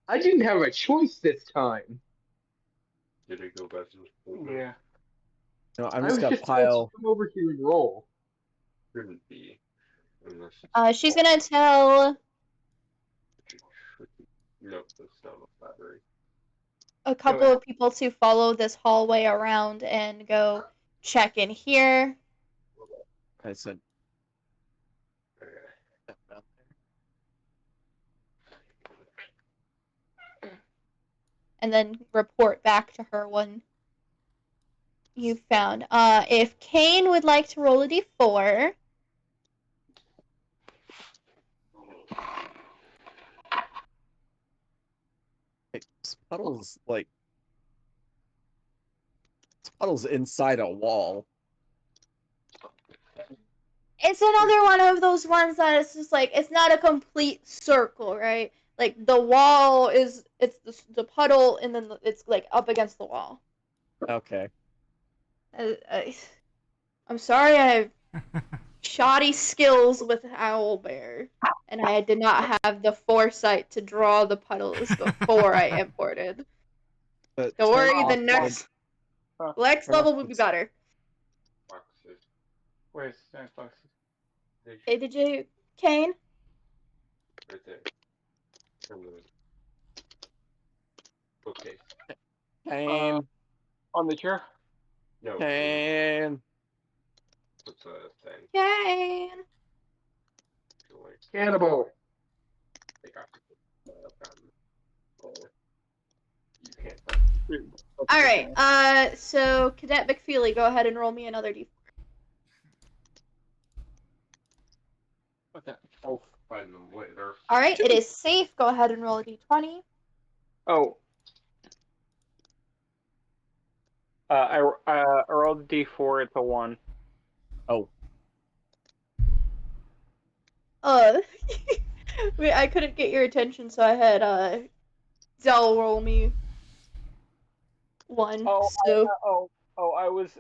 I didn't have a choice this time. Did it go back to the folder? Yeah. No, I'm I just was gonna just told pile. to come over here and roll. Shouldn't be. Unless She's gonna tell Nope, that's not a battery. a couple of people to follow this hallway around and go check in here. I said. And then report back to her when you found. If Kane would like to roll a d4. This puddle's like. This puddle's inside a wall. It's another one of those ones that it's just like, it's not a complete circle, right? Like, the wall is, it's the puddle, and then it's like up against the wall. Okay. I'm sorry I have shoddy skills with Owlbear, and I did not have the foresight to draw the puddles before I imported. But Don't worry, the turn next off level will be better. Boxes. Where's the next boxes? Hey, did you, Kane? Right there. And the bookcase. Kane. On the chair? No. Kane. What's a thing? Kane! Cannibal. Take off you can't. Alright, so Cadet McFeely, go ahead and roll me another d4. What's that? I'll find them later. Alright, it is safe. Go ahead and roll a d20. Oh. I rolled a d4, it's a 1. Oh. Wait, I couldn't get your attention, so I had, Zell roll me 1. I was,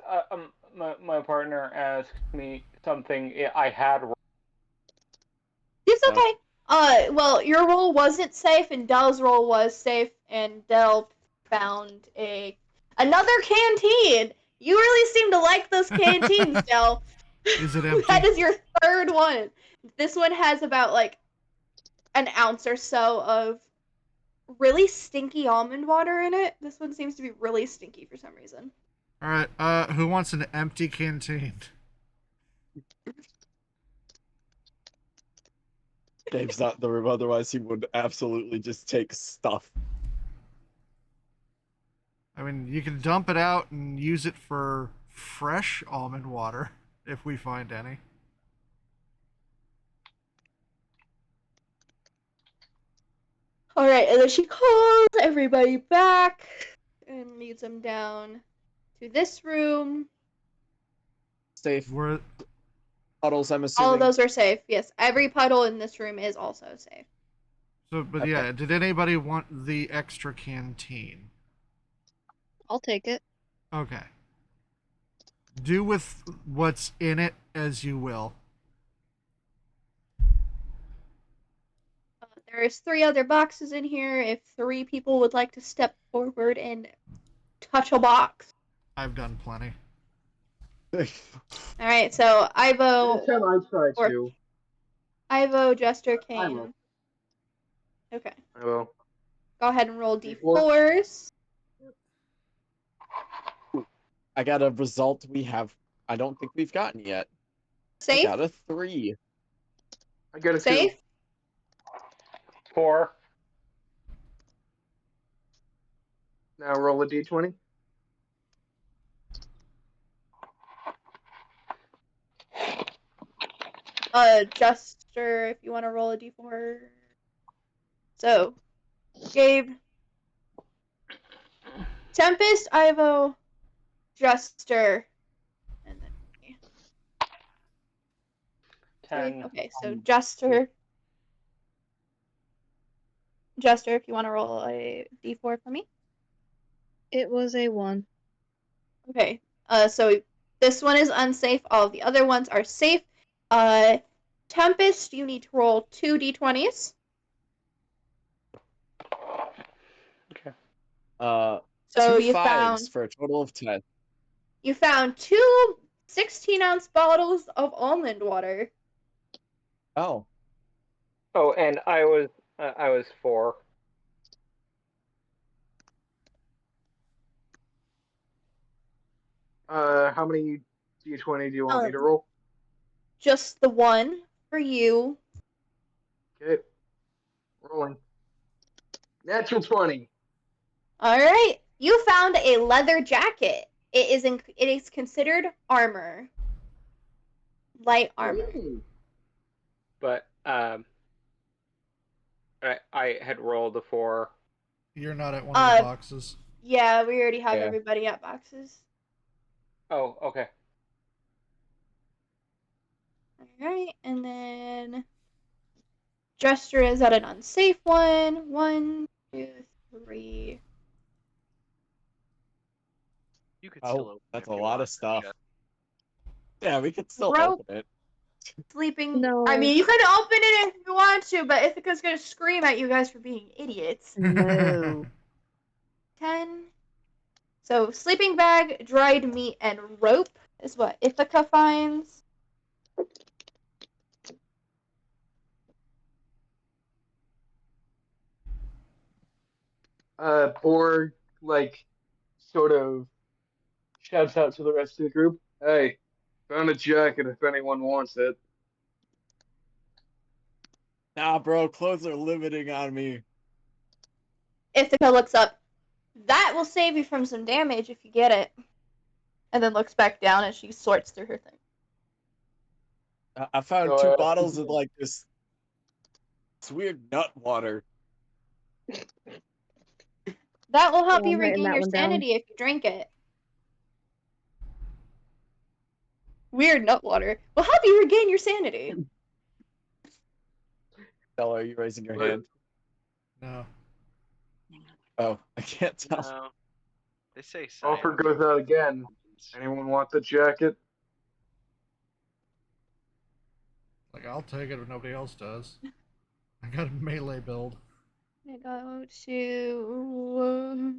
my partner asked me something I had. It's okay. Well, your roll wasn't safe, and Dell's roll was safe, and Dell found another canteen. You really seem to like those canteens, Dell. Is it empty? That is your third one. This one has about, like, an ounce or so of really stinky almond water in it. This one seems to be really stinky for some reason. Alright, who wants an empty canteen? Dave's not in the room, otherwise he would absolutely just take stuff. I mean, you can dump it out and use it for fresh almond water, if we find any. Alright, and then she calls everybody back and leads them down to this room. Safe. We're... Puddles, I'm assuming. All of those are safe, yes. Every puddle in this room is also safe. So, but Okay. yeah, did anybody want the extra canteen? I'll take it. Okay. Do with what's in it as you will. There's 3 other boxes in here. If 3 people would like to step forward and touch a box. I've done plenty. Alright, so Ivo, Every time I try to. Ivo, Jester, I will. Kane. Okay. I will. Go ahead and roll d4s. I got a result I don't think we've gotten yet. Safe? I got a 3. I got a 2. Safe? 4. Now roll a d20. Jester, if you want to roll a d4. So, Gabe, Tempest, Ivo, Jester, and then me. 10. Okay, so Jester, if you want to roll a d4 for me. It was a 1. Okay, so this one is unsafe. All of the other ones are safe. Tempest, you need to roll 2 d20s. Okay. So 2 you 5s found for a total of 10. you found 2 16-ounce bottles of almond water. Oh. Oh, and I was 4. How many d20 do you want me to roll? Just the one for you. Okay. Rolling. Natural 20. All right. You found a leather jacket. It is considered armor. Light armor. But I had rolled a 4. You're not at one of the boxes. Yeah, we already have Yeah. everybody at boxes. Oh, okay. Alright, and then Jester is at an unsafe one. 1, 2, 3. You could still Oh, open that's it a if you lot want, of stuff. Jess. Yeah, we could still Rope. open it. Sleeping. No. I mean, you could open it if you want to, but Ithaca's gonna scream at you guys for being idiots. No. 10. So, sleeping bag, dried meat, and rope is what Ithaca finds. Borg, like, sort of shouts out to the rest of the group. Hey, found a jacket if anyone wants it. Nah, bro, clothes are limiting on me. Ithaca looks up. That will save you from some damage if you get it. And then looks back down as she sorts through her thing. I found So, 2 bottles of like this weird nut water. That will help Yeah, you I'm writing regain that your one down. sanity if you drink it. Weird nut water will help you regain your sanity. Stella, are you raising your Wait. hand? No. Oh, I can't tell. No. They say offer silence. goes out again. Anyone want the jacket? Like, I'll take it if nobody else does. I got a melee build. I go to.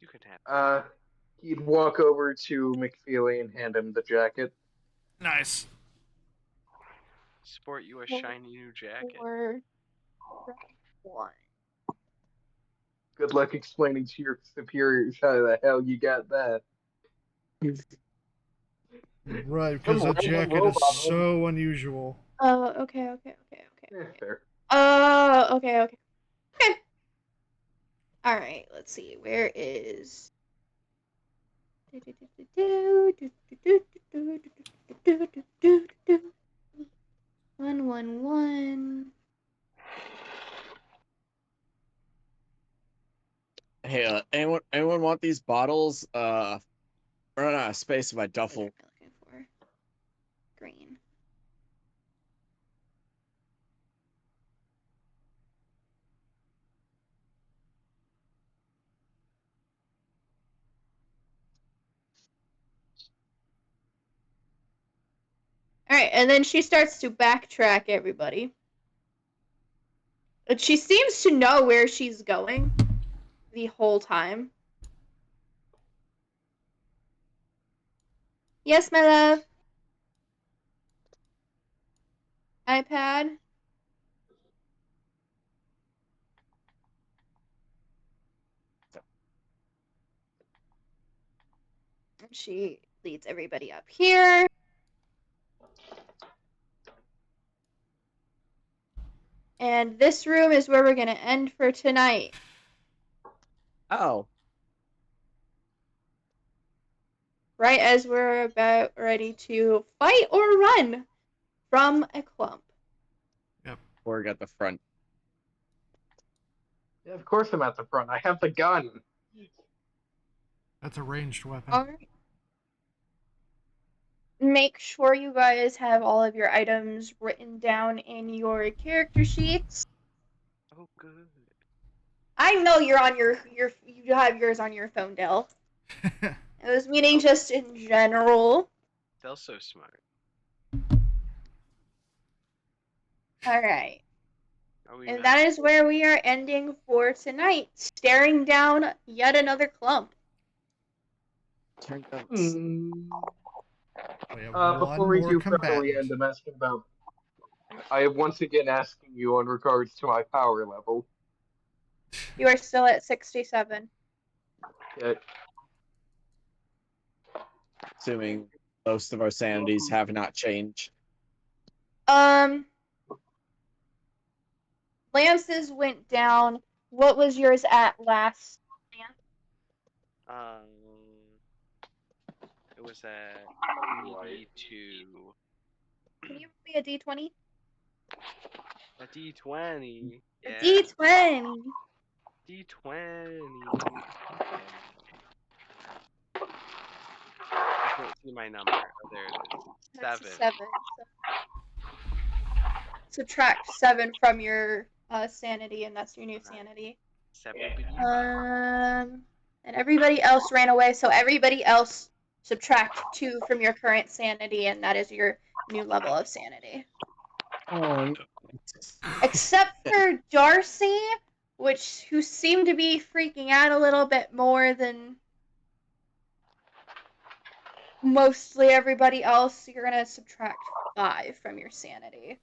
You could have. He'd walk over to McFeely and hand him the jacket. Nice. Sport you a shiny new jacket. 4, 1. Good luck explaining to your superiors how the hell you got that. Right, because Some a random jacket is robot. so unusual. Oh, okay. Fair. Oh, okay. Alright, let's see. Where is. 111. Hey, anyone want these bottles? Run out of space in my duffel. What am I looking for? Green. Alright, and then she starts to backtrack everybody. But she seems to know where she's going the whole time. Yes, my love. iPad. She leads everybody up here. And this room is where we're going to end for tonight. Oh. Right as we're about ready to fight or run from a clump. Borg at the front. Yeah, of course I'm at the front. I have the gun. That's a ranged weapon. Alright. Make sure you guys have all of your items written down in your character sheets. Oh, good. I know you're on you have yours on your phone, Dell. I was meaning just in general. They're so smart. Alright. And not? that is where we are ending for tonight. Staring down yet another clump. Before we do properly end, I'm asking about. I am once again asking you on regards to my power level. You are still at 67. Okay. Assuming most of our sanities have not changed. Lance's went down. What was yours at last, Lance? It was at D2. Can you roll me a D20? A D20. Yeah. A D20. D20. I can't see my number. Oh, there it is. That's 7. 7. Subtract 7 from your sanity, and that's your new sanity. 7. And everybody else ran away, so everybody else subtract 2 from your current sanity, and that is your new level of sanity. Oh, Except for Darcy, who seemed to be freaking out a little bit more than mostly everybody else. You're gonna subtract 5 from your sanity.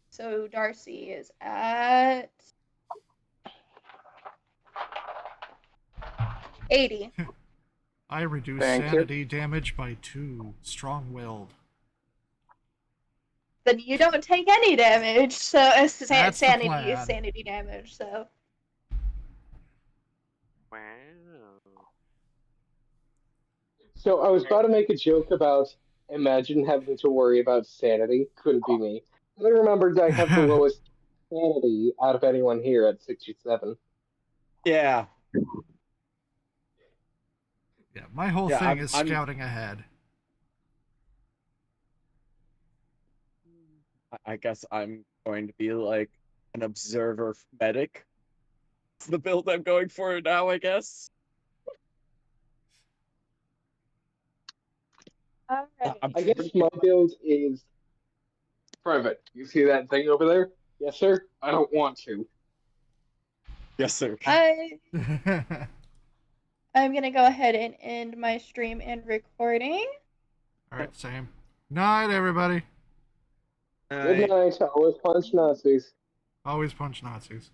So Darcy is at 80. I reduce Thank you. sanity damage by 2. Strong-willed. Then you don't take any damage. So That's the plan. sanity damage. So Wow. So I was about to make a joke about imagine having to worry about sanity. Couldn't be me. But I remembered I have the lowest sanity out of anyone here at 67. yeah. Yeah, my whole Yeah, thing is I'm- scouting ahead. I guess I'm going to be like an observer medic. It's the build I'm going for now, I guess. alrighty. I guess my build is private. You see that thing over there? Yes, sir. I don't want to. Yes, sir. I'm gonna go ahead and end my stream and recording. Alright, same. Night, everybody. Good night. Always punch Nazis. Always punch Nazis.